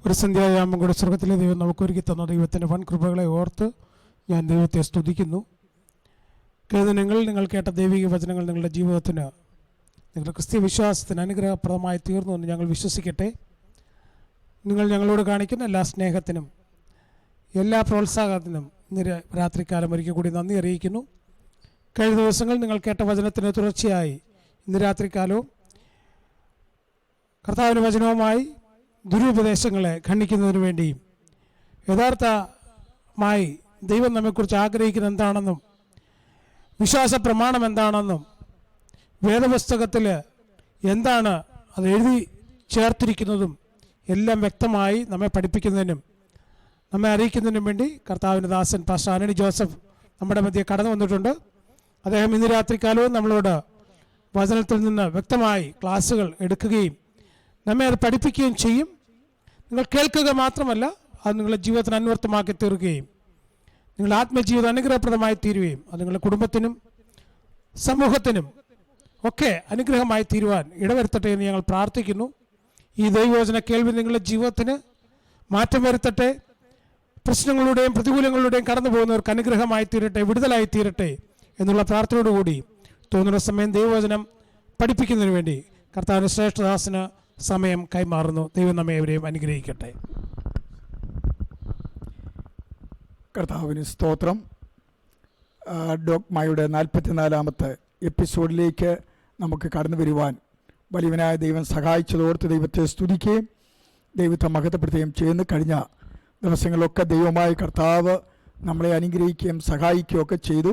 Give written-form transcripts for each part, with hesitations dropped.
ഒരു സന്ധ്യായാമം കൂടെ സ്വർഗത്തിലെ ദൈവം നമുക്കൊരുക്കി തന്ന ദൈവത്തിൻ്റെ വൻ കൃപകളെ ഓർത്ത് ഞാൻ ദൈവത്തെ സ്തുതിക്കുന്നു. നിങ്ങൾ കേട്ട ദൈവിക വചനങ്ങൾ നിങ്ങളുടെ ജീവിതത്തിന്, നിങ്ങളുടെ ക്രിസ്തീയ വിശ്വാസത്തിന് അനുഗ്രഹപ്രദമായി തീർന്നു എന്ന് ഞങ്ങൾ വിശ്വസിക്കട്ടെ. നിങ്ങൾ ഞങ്ങളോട് കാണിക്കുന്ന എല്ലാ സ്നേഹത്തിനും എല്ലാ പ്രോത്സാഹനത്തിനും ഇന്ന് രാത്രികാലം ഒരിക്കൽ കൂടി നന്ദി അറിയിക്കുന്നു. കഴിഞ്ഞ ദിവസങ്ങൾ നിങ്ങൾ കേട്ട വചനത്തിന് തുടർച്ചയായി ഇന്ന് രാത്രികാലവും കർത്താവിൻ്റെ വചനവുമായി ദുരുപദേശങ്ങളെ ഖണ്ഡിക്കുന്നതിന് വേണ്ടിയും യഥാർത്ഥമായി ദൈവം നമ്മെക്കുറിച്ച് ആഗ്രഹിക്കുന്ന എന്താണെന്നും വിശ്വാസ പ്രമാണം എന്താണെന്നും വേദപുസ്തകത്തിൽ എന്താണ് അത് എഴുതി ചേർത്തിരിക്കുന്നതും എല്ലാം വ്യക്തമായി നമ്മെ പഠിപ്പിക്കുന്നതിനും നമ്മെ അറിയിക്കുന്നതിനും വേണ്ടി കർത്താവിൻ്റെ ദാസൻ പാസ്റ്റർ ആന്റണി ജോസഫ് നമ്മുടെ മധ്യേ കടന്നു വന്നിട്ടുണ്ട്. അദ്ദേഹം ഇന്ന് രാത്രികാലവും നമ്മളോട് വചനത്തിൽ നിന്ന് വ്യക്തമായി ക്ലാസ്സുകൾ എടുക്കുകയും നമ്മെ അത് പഠിപ്പിക്കുകയും ചെയ്യും. നിങ്ങൾ കേൾക്കുക മാത്രമല്ല, അത് നിങ്ങളുടെ ജീവിതത്തിന് അന്വർത്ഥമാക്കി തീർക്കുകയും നിങ്ങളുടെ ആത്മജീവിതം അനുഗ്രഹപ്രദമായി തീരുകയും അത് നിങ്ങളുടെ കുടുംബത്തിനും സമൂഹത്തിനും ഒക്കെ അനുഗ്രഹമായി തീരുവാൻ ഇടവരുത്തട്ടെ എന്ന് ഞങ്ങൾ പ്രാർത്ഥിക്കുന്നു. ഈ ദൈവവചന കേൾവി നിങ്ങളുടെ ജീവിതത്തിന് മാറ്റം വരുത്തട്ടെ. പ്രശ്നങ്ങളുടെയും പ്രതികൂലങ്ങളുടെയും കടന്നു പോകുന്നവർക്ക് അനുഗ്രഹമായി തീരട്ടെ, വിടുതലായി തീരട്ടെ എന്നുള്ള പ്രാർത്ഥനയോടുകൂടി തോന്നുന്ന സമയം ദൈവവചനം പഠിപ്പിക്കുന്നതിന് വേണ്ടി കർത്താവിൻ്റെ ശ്രേഷ്ഠദാസന് സമയം കൈമാറുന്നു. ദൈവം നമ്മെ എവരെയും അനുഗ്രഹിക്കട്ടെ. കർത്താവിന് സ്തോത്രം. ഡോഗ്മയുടെ 44-ാമത്തെ എപ്പിസോഡിലേക്ക് നമുക്ക് കടന്നു വരുവാൻ വലിയവനായ ദൈവം സഹായിച്ചതോർത്ത് ദൈവത്തെ സ്തുതിക്കുകയും ദൈവത്തെ മഹത്വപ്പെടുത്തുകയും ചെയ്യുന്നു. കഴിഞ്ഞ ദിവസങ്ങളിലൊക്കെ ദൈവമായ കർത്താവ് നമ്മളെ അനുഗ്രഹിക്കുകയും സഹായിക്കുകയും ഒക്കെ ചെയ്തു.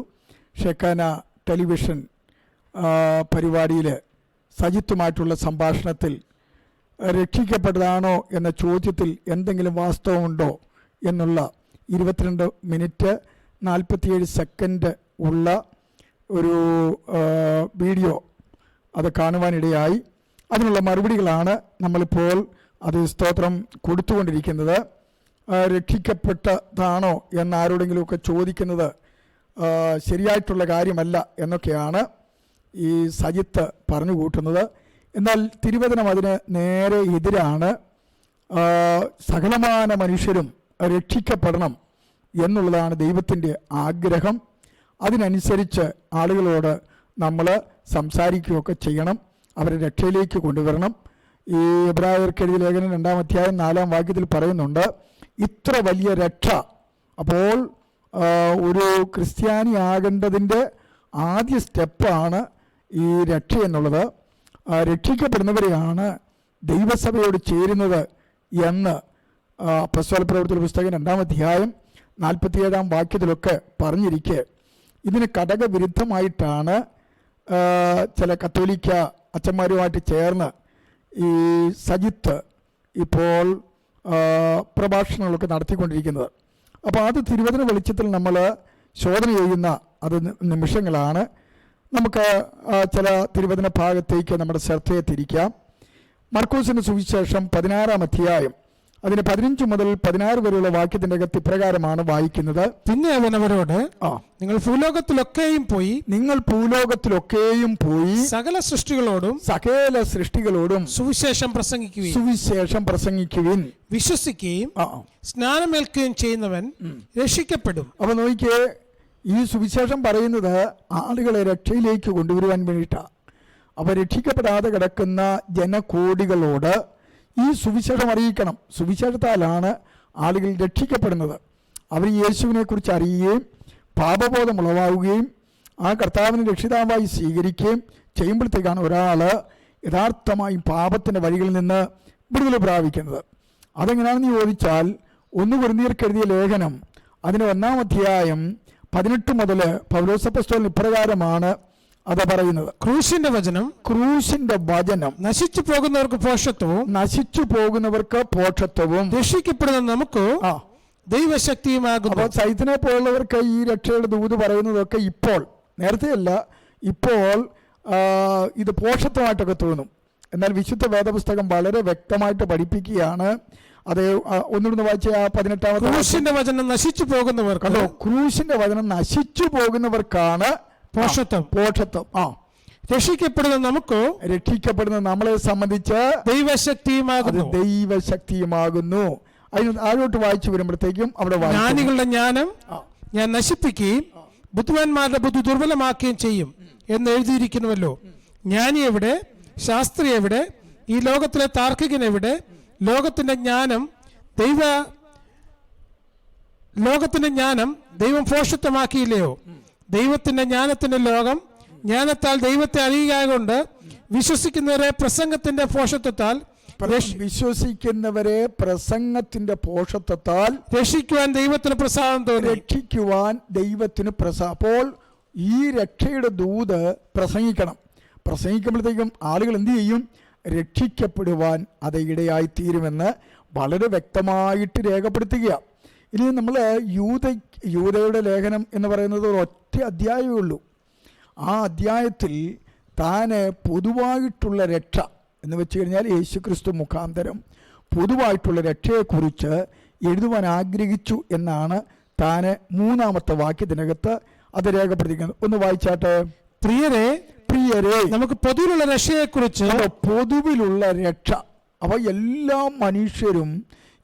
ഷെക്കാന ടെലിവിഷൻ പരിപാടിയിൽ സജിത്തുമായിട്ടുള്ള സംഭാഷണത്തിൽ രക്ഷിക്കപ്പെട്ടതാണോ എന്ന ചോദ്യത്തിൽ എന്തെങ്കിലും വാസ്തവമുണ്ടോ എന്നുള്ള 22 മിനിറ്റ് 47 സെക്കൻഡ് ഉള്ള ഒരു വീഡിയോ അത് കാണുവാനിടയായി. അതിനുള്ള മറുപടികളാണ് നമ്മളിപ്പോൾ അത് സ്തോത്രം കൊടുത്തുകൊണ്ടിരിക്കുന്നത്. രക്ഷിക്കപ്പെട്ടതാണോ എന്ന് ആരോടെങ്കിലുമൊക്കെ ചോദിക്കുന്നത് ശരിയായിട്ടുള്ള കാര്യമല്ല എന്നൊക്കെയാണ് ഈ സജിത്ത് പറഞ്ഞു കൂട്ടുന്നത്. എന്നാൽ തിരുവചനം അതിന് നേരെ എതിരാണ്. സകലമാന മനുഷ്യരും രക്ഷിക്കപ്പെടണം എന്നുള്ളതാണ് ദൈവത്തിൻ്റെ ആഗ്രഹം. അതിനനുസരിച്ച് ആളുകളോട് നമ്മൾ സംസാരിക്കുകയൊക്കെ ചെയ്യണം, അവരെ രക്ഷയിലേക്ക് കൊണ്ടുവരണം. ഈ എബ്രായർക്കെഴുതിയ ലേഖനം 2-ാം അധ്യായം 4-ാം വാക്യത്തിൽ പറയുന്നുണ്ട്, ഇത്ര വലിയ രക്ഷ. അപ്പോൾ ഒരു ക്രിസ്ത്യാനി ആകേണ്ടതിൻ്റെ ആദ്യ സ്റ്റെപ്പാണ് ഈ രക്ഷ എന്നുള്ളത്. രക്ഷിക്കപ്പെടുന്നവരെയാണ് ദൈവസഭയോട് ചേരുന്നത് എന്ന് അപ്പോസ്തല പ്രവൃത്തിയുടെ പുസ്തകം 2-ാം അധ്യായം 47-ാം വാക്യത്തിലൊക്കെ പറഞ്ഞിരിക്കെ ഇതിന് ഘടകവിരുദ്ധമായിട്ടാണ് ചില കത്തോലിക്ക അച്ഛന്മാരുമായിട്ട് ചേർന്ന് ഈ സജിത്ത് ഇപ്പോൾ പ്രഭാഷണങ്ങളൊക്കെ നടത്തിക്കൊണ്ടിരിക്കുന്നത്. അപ്പോൾ അത് തിരുവചന വെളിച്ചത്തിൽ നമ്മൾ ശോധന ചെയ്യുന്ന അത് നിമിഷങ്ങളാണ്. നമുക്ക് ചില തിരുവചന ഭാഗത്തേക്ക് നമ്മുടെ ശ്രദ്ധയെ തിരിക്കാം. മർക്കോസിൻ്റെ സുവിശേഷം 16-ാം അധ്യായം അതിന് 15 മുതൽ 16 വരെയുള്ള വാക്യത്തിൻ്റെ അകത്ത് ഇപ്രകാരമാണ് വായിക്കുന്നത്. പിന്നെ അവൻ അവരോട്, നിങ്ങൾ ഭൂലോകത്തിലൊക്കെയും പോയി സകല സൃഷ്ടികളോടും സുവിശേഷം പ്രസംഗിക്കുവിൻ, വിശ്വസിക്കുകയും സ്നാനമേൽക്കുകയും ചെയ്യുന്നവൻ രക്ഷിക്കപ്പെടും. അപ്പൊ നോക്കിയേ, ഈ സുവിശേഷം പറയുന്നത് ആളുകളെ രക്ഷയിലേക്ക് കൊണ്ടുവരുവാൻ വേണ്ടിയിട്ടാണ്. അവ രക്ഷിക്കപ്പെടാതെ കിടക്കുന്ന ജനകോടികളോട് ഈ സുവിശേഷം അറിയിക്കണം. സുവിശേഷത്താലാണ് ആളുകൾ രക്ഷിക്കപ്പെടുന്നത്. അവർ യേശുവിനെ കുറിച്ച് അറിയുകയും പാപബോധം ഉളവാവുകയും ആ കർത്താവിനെ രക്ഷിതാവായി സ്വീകരിക്കുകയും ചെയ്യുമ്പോഴത്തേക്കാണ് ഒരാൾ യഥാർത്ഥമായും പാപത്തിൻ്റെ വഴികളിൽ നിന്ന് വിടുതൽ പ്രാപിക്കുന്നത്. അതെങ്ങനെയാണെന്ന് ചോദിച്ചാൽ 1 കൊരിന്ത്യർക്കെഴുതിയ ലേഖനം അതിന് 1-ാം അധ്യായം 18 മുതൽ പൗലോസ് അപ്പോസ്തലൻ ഇപ്രകാരമാണ് അത് പറയുന്നത്. ക്രൂശിന്റെ വചനം നശിച്ചു പോകുന്നവർക്ക് പോഷത്വവും രക്ഷിക്കപ്പെടുന്ന നമുക്ക് ദൈവശക്തിയുമാകുന്നു. അപ്പോൾ സൈത്തിനെ പോലുള്ളവർക്ക് ഈ രക്ഷയുടെ ദൂത് പറയുന്നതൊക്കെ ഇപ്പോൾ, നേരത്തെയല്ല, ഇപ്പോൾ ഇത് പോഷത്വമായിട്ടൊക്കെ തോന്നും. എന്നാൽ വിശുദ്ധ വേദപുസ്തകം വളരെ വ്യക്തമായിട്ട് പഠിപ്പിക്കുകയാണ്. അത് ഒന്നുകൂടെ വായിച്ച 18-ാമത്തെ ക്രൂശിന്റെ വചനം നശിച്ചു പോകുന്നവർക്ക്, ക്രൂശിന്റെ വചനം നശിച്ചു പോകുന്നവർക്കാണ് പോഷത്വം. രക്ഷിക്കപ്പെടുന്ന നമുക്കോ രക്ഷിക്കപ്പെടുന്ന നമ്മളെ സംബന്ധിച്ച് ദൈവശക്തിയുമാകുന്നു. ദൈവശക്തിയുമാകുന്നു. അതിന് താഴോട്ട് വായിച്ചു വരുമ്പോഴത്തേക്കും അവിടെ ജ്ഞാനികളുടെ ജ്ഞാനം ഞാൻ നശിപ്പിക്കുകയും ബുദ്ധിമാന്മാരുടെ ബുദ്ധി ദുർബലമാക്കുകയും ചെയ്യും എന്ന് എഴുതിയിരിക്കുന്നുവല്ലോ. ജ്ഞാനി എവിടെ? ശാസ്ത്രി എവിടെ? ഈ ലോകത്തിലെ താർക്കികൻ എവിടെ? ലോകത്തിന്റെ ജ്ഞാനം ദൈവം ഭോഷത്വമാക്കിയില്ലയോ? ദൈവത്തിന്റെ ജ്ഞാനത്തിന്റെ ലോകം ജ്ഞാനത്താൽ ദൈവത്തെ അറിയുകകൊണ്ട് വിശ്വസിക്കുന്നവരെ പ്രസംഗത്തിന്റെ ഭോഷത്വത്താൽ രക്ഷിക്കുവാൻ ദൈവത്തിന് പ്രസാദം തോന്നി. അപ്പോൾ ഈ രക്ഷയുടെ ദൂത് പ്രസംഗിക്കുമ്പോഴത്തേക്കും ആളുകൾ എന്ത് ചെയ്യും? രക്ഷിക്കപ്പെടുവാൻ അത് ഇടയായി തീരുമെന്ന് വളരെ വ്യക്തമായിട്ട് രേഖപ്പെടുത്തുക. ഇനി നമ്മൾ യൂദയുടെ ലേഖനം എന്ന് പറയുന്നത് ഒറ്റ അധ്യായമേ ഉള്ളൂ. ആ അധ്യായത്തിൽ താന് പൊതുവായിട്ടുള്ള രക്ഷ എന്ന് വെച്ച് കഴിഞ്ഞാൽ യേശുക്രിസ്തു മുഖാന്തരം പൊതുവായിട്ടുള്ള രക്ഷയെക്കുറിച്ച് എഴുതുവാൻ ആഗ്രഹിച്ചു എന്നാണ് താന് 3-ാമത്തെ വാക്യത്തിനകത്ത് അത് രേഖപ്പെടുത്തിക്കുന്നത്. ഒന്ന് വായിച്ചാട്ടെ. പ്രിയരെ നമുക്ക് പൊതുവിലുള്ള രക്ഷയെക്കുറിച്ച്. പൊതുവിലുള്ള രക്ഷ. അപ്പൊ എല്ലാ മനുഷ്യരും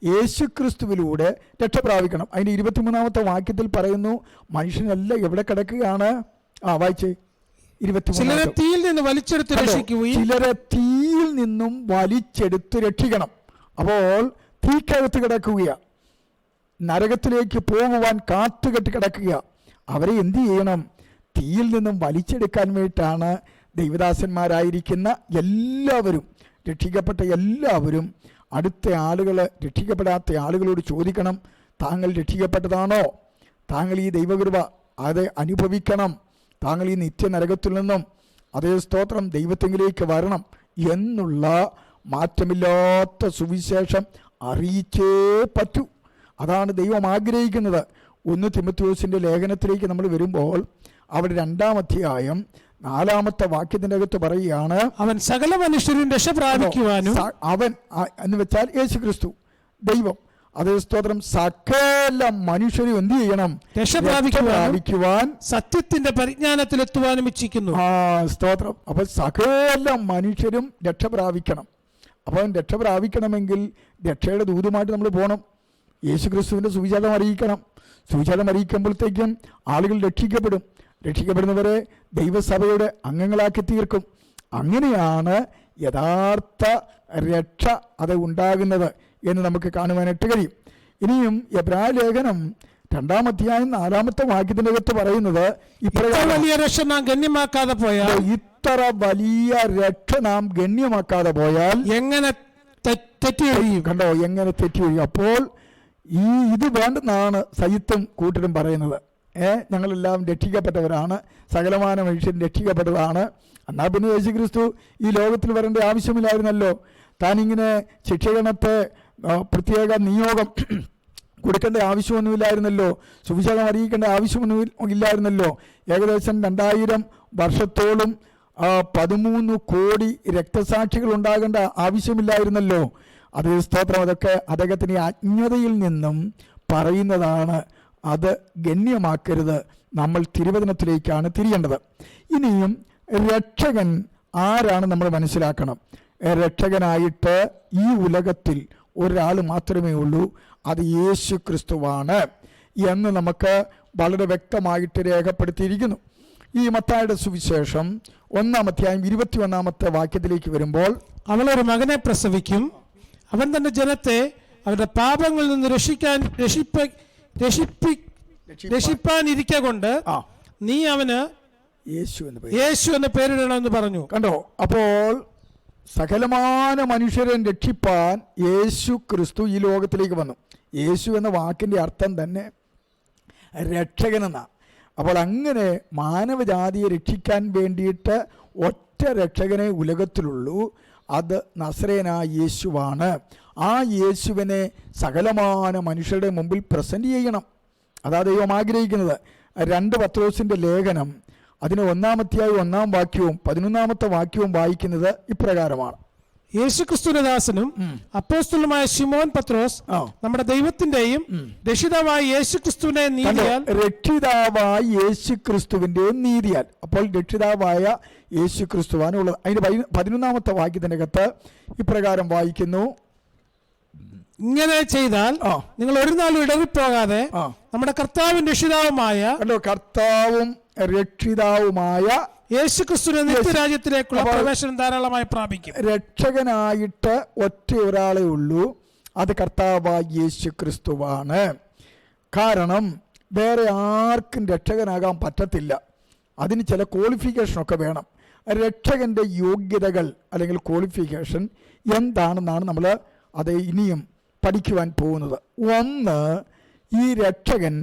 യേശുക്രിസ്തുവിലൂടെ രക്ഷ പ്രാപിക്കണം. അതിന്റെ 23-ാമത്തെ വാക്യത്തിൽ പറയുന്നു മനുഷ്യനെല്ലാം എവിടെ കിടക്കുകയാണ്? വായിച്ചേ. 23. ചിലരെ തീയിൽ നിന്നും വലിച്ചെടുത്ത് രക്ഷിക്കണം. അപ്പോൾ തീക്കകത്ത് കിടക്കുക, നരകത്തിലേക്ക് പോകുവാൻ കാത്തുകെട്ടി കിടക്കുക. അവരെ എന്ത് ചെയ്യണം? തീയിൽ നിന്നും വലിച്ചെടുക്കാൻ വേണ്ടിയിട്ടാണ് ദൈവദാസന്മാരായിരിക്കുന്ന എല്ലാവരും, രക്ഷിക്കപ്പെട്ട എല്ലാവരും അടുത്ത ആളുകൾ, രക്ഷിക്കപ്പെടാത്ത ആളുകളോട് ചോദിക്കണം, താങ്കൾ രക്ഷിക്കപ്പെട്ടതാണോ? താങ്കൾ ഈ ദൈവകൃപ അത് അനുഭവിക്കണം. താങ്കൾ ഈ നിത്യനരകത്തിൽ നിന്നും അതേ സ്തോത്രം ദൈവത്തെങ്കിലേക്ക് വരണം എന്നുള്ള മാറ്റമില്ലാത്ത സുവിശേഷം അറിയിച്ചേ പറ്റൂ. അതാണ് ദൈവം ആഗ്രഹിക്കുന്നത്. 1 തിമോഥെയോസിന്റെ ലേഖനത്തിലേക്ക് നമ്മൾ വരുമ്പോൾ അവിടെ 2-ാം അധ്യായം 4-ാമത്തെ വാക്യത്തിൻ്റെ അകത്ത് പറയുകയാണ്, അവൻ സകല മനുഷ്യരും രക്ഷ പ്രാപിക്കുവാനും. അവൻ എന്ന് വെച്ചാൽ യേശുക്രിസ്തു ദൈവം, അതേ സ്തോത്രം, സകല മനുഷ്യരും എന്ത് ചെയ്യണം? രക്ഷ പ്രാപിക്കുവാൻ സത്യത്തിന്റെ പരിജ്ഞാനത്തിലെത്തുവാനും ഇച്ഛിക്കുന്നു. സ്തോത്രം. അപ്പൊ സകല മനുഷ്യരും രക്ഷ പ്രാപിക്കണം. അപ്പം രക്ഷ പ്രാപിക്കണമെങ്കിൽ രക്ഷയുടെ ദൂതുമായിട്ട് നമ്മൾ പോകണം. യേശുക്രിസ്തുവിന്റെ സുവിശേഷം അറിയിക്കണം. സുവിശേഷം അറിയിക്കുമ്പോഴത്തേക്കും ആളുകൾ രക്ഷിക്കപ്പെടും. രക്ഷിക്കപ്പെടുന്നവരെ ദൈവസഭയുടെ അംഗങ്ങളാക്കി തീർക്കും. അങ്ങനെയാണ് യഥാർത്ഥ രക്ഷ അത് ഉണ്ടാകുന്നത് എന്ന് നമുക്ക് കാണുവാനായിട്ട് കഴിയും. ഇനിയും എബ്രായ ലേഖനം 2-ാം അധ്യായം 4-ാമത്തെ വാക്യത്തിൻ്റെ അകത്ത് പറയുന്നത്, ഇത്ര വലിയ രക്ഷ നാം ഗണ്യമാക്കാതെ പോയാൽ എങ്ങനെ തെറ്റിയൊഴിയും. കണ്ടോ, എങ്ങനെ തെറ്റിയൊഴിയും. അപ്പോൾ ഇത് വേണ്ടെന്നാണ് സയിത്തും കൂട്ടരും പറയുന്നത്. ഞങ്ങളെല്ലാം രക്ഷിക്കപ്പെട്ടവരാണ്, സകലമാന മനുഷ്യൻ രക്ഷിക്കപ്പെട്ടതാണ്. എന്നാൽ പിന്നെ യേശുക്രിസ്തു ഈ ലോകത്തിൽ വരേണ്ട ആവശ്യമില്ലായിരുന്നല്ലോ. താനിങ്ങനെ ശിക്ഷകണത്തെ പ്രത്യേക നിയോഗം കൊടുക്കേണ്ട ആവശ്യമൊന്നുമില്ലായിരുന്നല്ലോ. സുവിശേഷം അറിയിക്കേണ്ട ആവശ്യമൊന്നും ഇല്ലായിരുന്നല്ലോ. ഏകദേശം 2000 വർഷത്തോളം 13 കോടി രക്തസാക്ഷികൾ ഉണ്ടാകേണ്ട ആവശ്യമില്ലായിരുന്നല്ലോ. അതേ സ്തോത്രം. അതൊക്കെ അദ്ദേഹത്തിന് അജ്ഞതയിൽ നിന്നും പറയുന്നതാണ്. അത് ഗണ്യമാക്കരുത്. നമ്മൾ തിരുവചനത്തിലേക്കാണ് തിരിയേണ്ടത്. ഇനിയും രക്ഷകൻ ആരാണ് നമ്മൾ മനസ്സിലാക്കണം. രക്ഷകനായിട്ട് ഈ ഉലകത്തിൽ ഒരാൾ മാത്രമേ ഉള്ളൂ, അത് യേശു ക്രിസ്തുവാണ് എന്ന് നമുക്ക് വളരെ വ്യക്തമായിട്ട് രേഖപ്പെടുത്തിയിരിക്കുന്നു. ഈ മത്തായിയുടെ സുവിശേഷം 1-ാം അധ്യായം 21-ാമത്തെ വാക്യത്തിലേക്ക് വരുമ്പോൾ, അവളൊരു മകനെ പ്രസവിക്കും, അവൻ തന്റെ ജനത്തെ അവരുടെ പാപങ്ങളിൽ നിന്ന് രക്ഷിപ്പാനിരിക്ക കൊണ്ട് നീ അവന് യേശു എന്ന് പേരിടണമെന്ന് പറഞ്ഞു. കണ്ടോ, അപ്പോൾ സകലമാന മനുഷ്യരെ രക്ഷിപ്പാൻ യേശു ക്രിസ്തു ഈ ലോകത്തിലേക്ക് വന്നു. യേശു എന്ന വാക്കിൻ്റെ അർത്ഥം തന്നെ രക്ഷകനെന്നാണ്. അപ്പോൾ അങ്ങനെ മാനവജാതിയെ രക്ഷിക്കാൻ വേണ്ടിയിട്ട് ഒറ്റ രക്ഷകനെ ഉലകത്തിലുള്ളൂ, അത് നസറേനായ യേശുവാണ്. ആ യേശുവിനെ സകലമാന മനുഷ്യരുടെ മുമ്പിൽ പ്രസന്റ് ചെയ്യണം. അതാ ദൈവം ആഗ്രഹിക്കുന്നത്. 2 പത്രോസിന്റെ ലേഖനം അതിന് 1-ാം അധ്യായം 1-ാം വാക്യവും 11-ാമത്തെ വാക്യവും വായിക്കുന്നത് ഇപ്രകാരമാണ്. യേശുക്രിസ്തുവിന്റെ ദാസനും അപ്പോസ്തലനുമായ ശിമോൻ പത്രോസ് നമ്മുടെ ദൈവത്തിന്റെയും രക്ഷിതാവായ യേശുക്രിസ്തുവിന്റെ നീതിയാൽ, രക്ഷിതാവായ യേശുക്രിസ്തുവിന്റെ നീതിയാൽ. അപ്പോൾ രക്ഷിതാവായ യേശുക്രിസ്തുവാണ് ഉള്ളത്. അതിന്റെ 11-ാമത്തെ വാക്യത്തിനകത്ത് ഇപ്രകാരം വായിക്കുന്നു, ഇങ്ങനെ ചെയ്താൽ നിങ്ങൾ ഒരു നാളും ഇടറിപ്പോകാതെ നമ്മുടെ കർത്താവും രക്ഷിതാവുമായ യേശുക്രിസ്തുവിന്റെ നിത്യരാജ്യത്തിലേക്കുള്ള പ്രവേശനം ധാരാളമായി പ്രാപിക്കും. രക്ഷകനായിട്ട് ഒറ്റ ഒരാളെ ഉള്ളൂ, അത് കർത്താവായ യേശുക്രിസ്തുവാണ്. കാരണം വേറെ ആർക്കും രക്ഷകനാകാൻ പറ്റത്തില്ല. അതിന് ചില ക്വാളിഫിക്കേഷനൊക്കെ വേണം. രക്ഷകന്റെ യോഗ്യതകൾ അല്ലെങ്കിൽ ക്വാളിഫിക്കേഷൻ എന്താണെന്നാണ് നമ്മൾ അത് ഇനിയും പഠിക്കുവാൻ പോകുന്നത്. ഒന്ന്, ഈ രക്ഷകൻ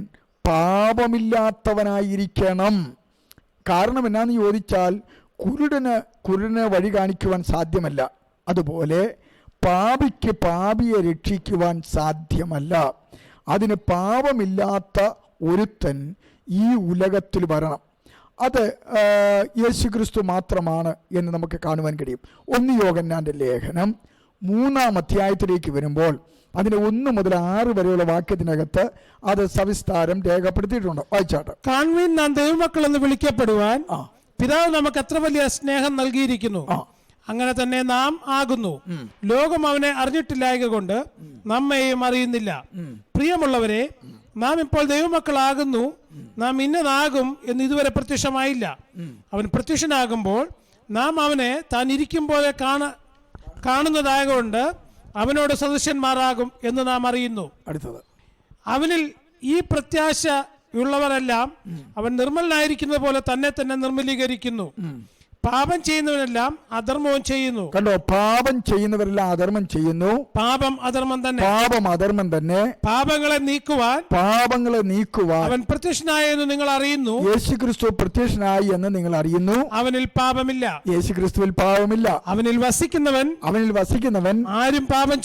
പാപമില്ലാത്തവനായിരിക്കണം. കാരണം എന്നാന്ന് ചോദിച്ചാൽ കുരുടന് വഴി കാണിക്കുവാൻ സാധ്യമല്ല, അതുപോലെ പാപിക്ക് പാപിയെ രക്ഷിക്കുവാൻ സാധ്യമല്ല. അതിന് പാപമില്ലാത്ത ഒരുത്തൻ ഈ ഉലകത്തിൽ വരണം. അത് യേശുക്രിസ്തു മാത്രമാണ് എന്ന് നമുക്ക് കാണുവാൻ കഴിയും. 1 യോഹന്നാന്റെ ലേഖനം 3-ാം അധ്യായത്തിലേക്ക് വരുമ്പോൾ അതിന് 1 മുതൽ 6 വരെയുള്ള വാക്യത്തിനകത്ത് അത് സവിസ്താരം രേഖപ്പെടുത്തിയിട്ടുണ്ട്. വായിച്ചാട്ടെ. കാൺമീൻ നാം ദൈവമക്കൾ എന്ന് വിളിക്കപ്പെടുവാൻ പിതാവ് നമുക്ക് എത്ര വലിയ സ്നേഹം നൽകിയിരിക്കുന്നു, അങ്ങനെ തന്നെ നാം ആകുന്നു. ലോകം അവനെ അറിഞ്ഞിട്ടില്ലായക കൊണ്ട് നമ്മെയും അറിയുന്നില്ല. പ്രിയമുള്ളവരെ, നാം ഇപ്പോൾ ദൈവമക്കളാകുന്നു, നാം ഇന്നതാകും എന്ന് ഇതുവരെ പ്രത്യക്ഷമായില്ല. അവൻ പ്രത്യക്ഷനാകുമ്പോൾ നാം അവനെ താൻ ഇരിക്കും പോലെ കാണുന്നതായതുകൊണ്ട് അവനോട് സദൃശന്മാരാകും എന്ന് നാം അറിയുന്നു. അടുത്തത്, അവനിൽ ഈ പ്രത്യാശ ഉള്ളവരെല്ലാം അവൻ നിർമ്മലനായിരിക്കുന്നത് പോലെ തന്നെ തന്നെ നിർമ്മലീകരിക്കുന്നു. പാപം ചെയ്യുന്നവരെല്ലാം അധർമ്മവും ചെയ്യുന്നു. കണ്ടോ, പാപം ചെയ്യുന്നവരെല്ലാം അധർമ്മം ചെയ്യുന്നു. പാപം അധർമ്മം തന്നെ. പാപം അധർമ്മം തന്നെ. പാപങ്ങളെ നീക്കുവാൻ അവൻ പ്രത്യക്ഷനായി എന്ന് നിങ്ങൾ അറിയുന്നു. യേശുക്രിസ്തു പ്രത്യക്ഷനായി എന്ന് നിങ്ങൾ അറിയുന്നു. അവനിൽ പാപമില്ല. യേശുക്രിസ്തുവിൽ പാപമില്ല. അവനിൽ വസിക്കുന്നവൻ ആരും പാപം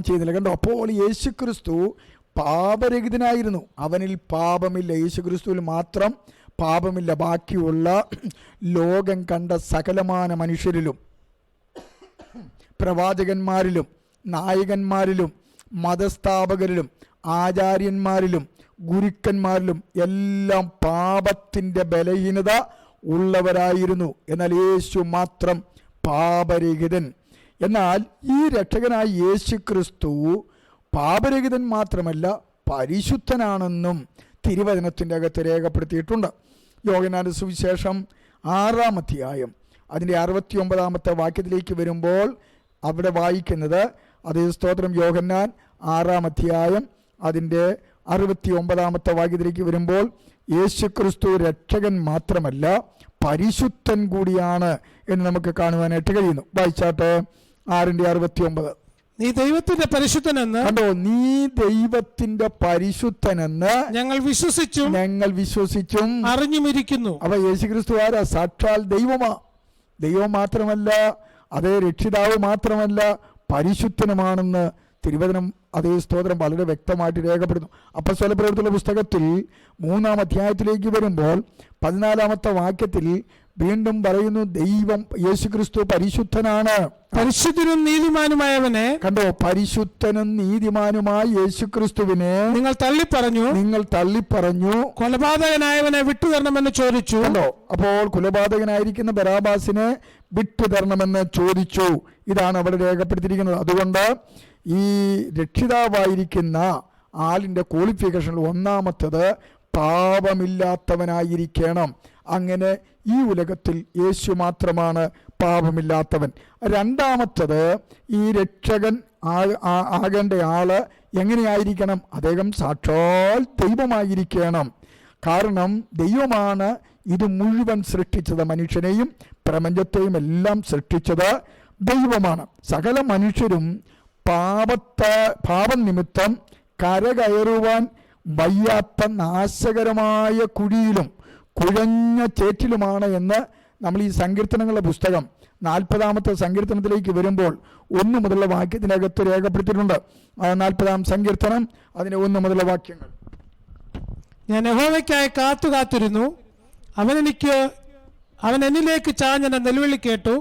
ചെയ്യുന്നില്ല. കണ്ടോ, അപ്പോൾ യേശുക്രിസ്തു പാപരഹിതനായിരുന്നു. അവനിൽ പാപമില്ല. യേശുക്രിസ്തുവിൽ മാത്രം പാപമില്ല. ബാക്കിയുള്ള ലോകം കണ്ട സകലമാന മനുഷ്യരിലും, പ്രവാചകന്മാരിലും, നായകന്മാരിലും, മതസ്ഥാപകരിലും, ആചാര്യന്മാരിലും, ഗുരുക്കന്മാരിലും എല്ലാം പാപത്തിൻ്റെ ബലഹീനത ഉള്ളവരായിരുന്നു. എന്നാൽ യേശു മാത്രം പാപരഹിതൻ. എന്നാൽ ഈ രക്ഷകനായ യേശുക്രിസ്തു പാപരഹിതൻ മാത്രമല്ല, പരിശുദ്ധനാണെന്നും തിരുവചനത്തിൻ്റെ അകത്ത് രേഖപ്പെടുത്തിയിട്ടുണ്ട്. യോഹന്നാന്റെ സുവിശേഷം 6-ാം അധ്യായം അതിൻ്റെ 69-ാമത്തെ വാക്യത്തിലേക്ക് വരുമ്പോൾ അവിടെ വായിക്കുന്നത്, അതേ സ്തോത്രം, യോഹന്നാൻ 6-ാം അധ്യായം അതിൻ്റെ 69-ാമത്തെ വാക്യത്തിലേക്ക് വരുമ്പോൾ യേശുക്രിസ്തു രക്ഷകൻ മാത്രമല്ല പരിശുദ്ധൻ കൂടിയാണ് എന്ന് നമുക്ക് കാണുവാനായിട്ട് കഴിയുന്നു. വായിച്ചാട്ടെ, 6:69. നീ ദൈവത്തിന്റെ പരിശുദ്ധനെന്ന്, കണ്ടോ, നീ ദൈവത്തിന്റെ പരിശുദ്ധനെന്ന് ഞങ്ങൾ വിശ്വസിച്ചും അറിഞ്ഞുമിരിക്കുന്നു. അപ്പൊ യേശുക്രിസ്തു ആരാ? സാക്ഷാൽ ദൈവം മാത്രമല്ല, അതേ രക്ഷിതാവ് മാത്രമല്ല, പരിശുദ്ധനുമാണെന്ന് തിരുവചനം, അതേ സ്തോത്രം, വളരെ വ്യക്തമായിട്ട് രേഖപ്പെടുന്നു. അപ്പോസ്തല പ്രവൃത്തികളുടെ പുസ്തകത്തിൽ 3-ാം അധ്യായത്തിലേക്ക് വരുമ്പോൾ 14-ാമത്തെ വാക്യത്തിൽ വീണ്ടും പറയുന്നു, ദൈവം യേശുക്രിസ്തു പരിശുദ്ധനാണ്. പരിശുദ്ധനും നീതിമാനുമായവനെ, കണ്ടോ, പരിശുദ്ധനും നീതിമാനുമായ യേശുക്രിസ്തുവിനെ നിങ്ങൾ തള്ളിപ്പറഞ്ഞു. കൊലപാതകനായവനെ വിട്ടുതരണമെന്ന് ചോദിച്ചു. കണ്ടോ, അപ്പോൾ കൊലപാതകനായിരിക്കുന്ന ബറാബാസിനെ വിട്ടുതരണമെന്ന് ചോദിച്ചു. ഇതാണ് അവിടെ രേഖപ്പെടുത്തിയിരിക്കുന്നത്. അതുകൊണ്ട് ഈ രക്ഷിതാവായിരിക്കുന്ന ആളിൻ്റെ ക്വാളിഫിക്കേഷനിൽ 1-ാമത്തത് പാപമില്ലാത്തവനായിരിക്കണം. അങ്ങനെ ഈ ഉലകത്തിൽ യേശു മാത്രമാണ് പാപമില്ലാത്തവൻ. 2-ാമത്തത്, ഈ രക്ഷകൻ ആകേണ്ട ആള് എങ്ങനെയായിരിക്കണം? അദ്ദേഹം സാക്ഷാൽ ദൈവമായിരിക്കണം. കാരണം ദൈവമാണ് ഇത് മുഴുവൻ സൃഷ്ടിച്ചത്. മനുഷ്യനെയും പ്രപഞ്ചത്തെയും എല്ലാം സൃഷ്ടിച്ചത് ദൈവമാണ്. സകല മനുഷ്യരും പാപം നിമിത്തം കരകയറുവാൻ വയ്യാത്ത നാശകരമായ കുഴിയിലും കുഴഞ്ഞ ചേറ്റിലുമാണ് എന്ന് നമ്മൾ ഈ സങ്കീർത്തനങ്ങളുടെ പുസ്തകം 40-ാമത്തെ സങ്കീർത്തനത്തിലേക്ക് വരുമ്പോൾ 1 മുതലുള്ള വാക്യത്തിനകത്ത് രേഖപ്പെടുത്തിയിട്ടുണ്ട്. 40-ാം സങ്കീർത്തനം അതിന് 1 മുതലുള്ള വാക്യങ്ങൾ. ഞാൻ യഹോവയ്ക്കായി കാത്തിരുന്നു. അവൻ എന്നിലേക്ക് ചാഞ്ഞെന്ന നെൽവിളി കേട്ടു.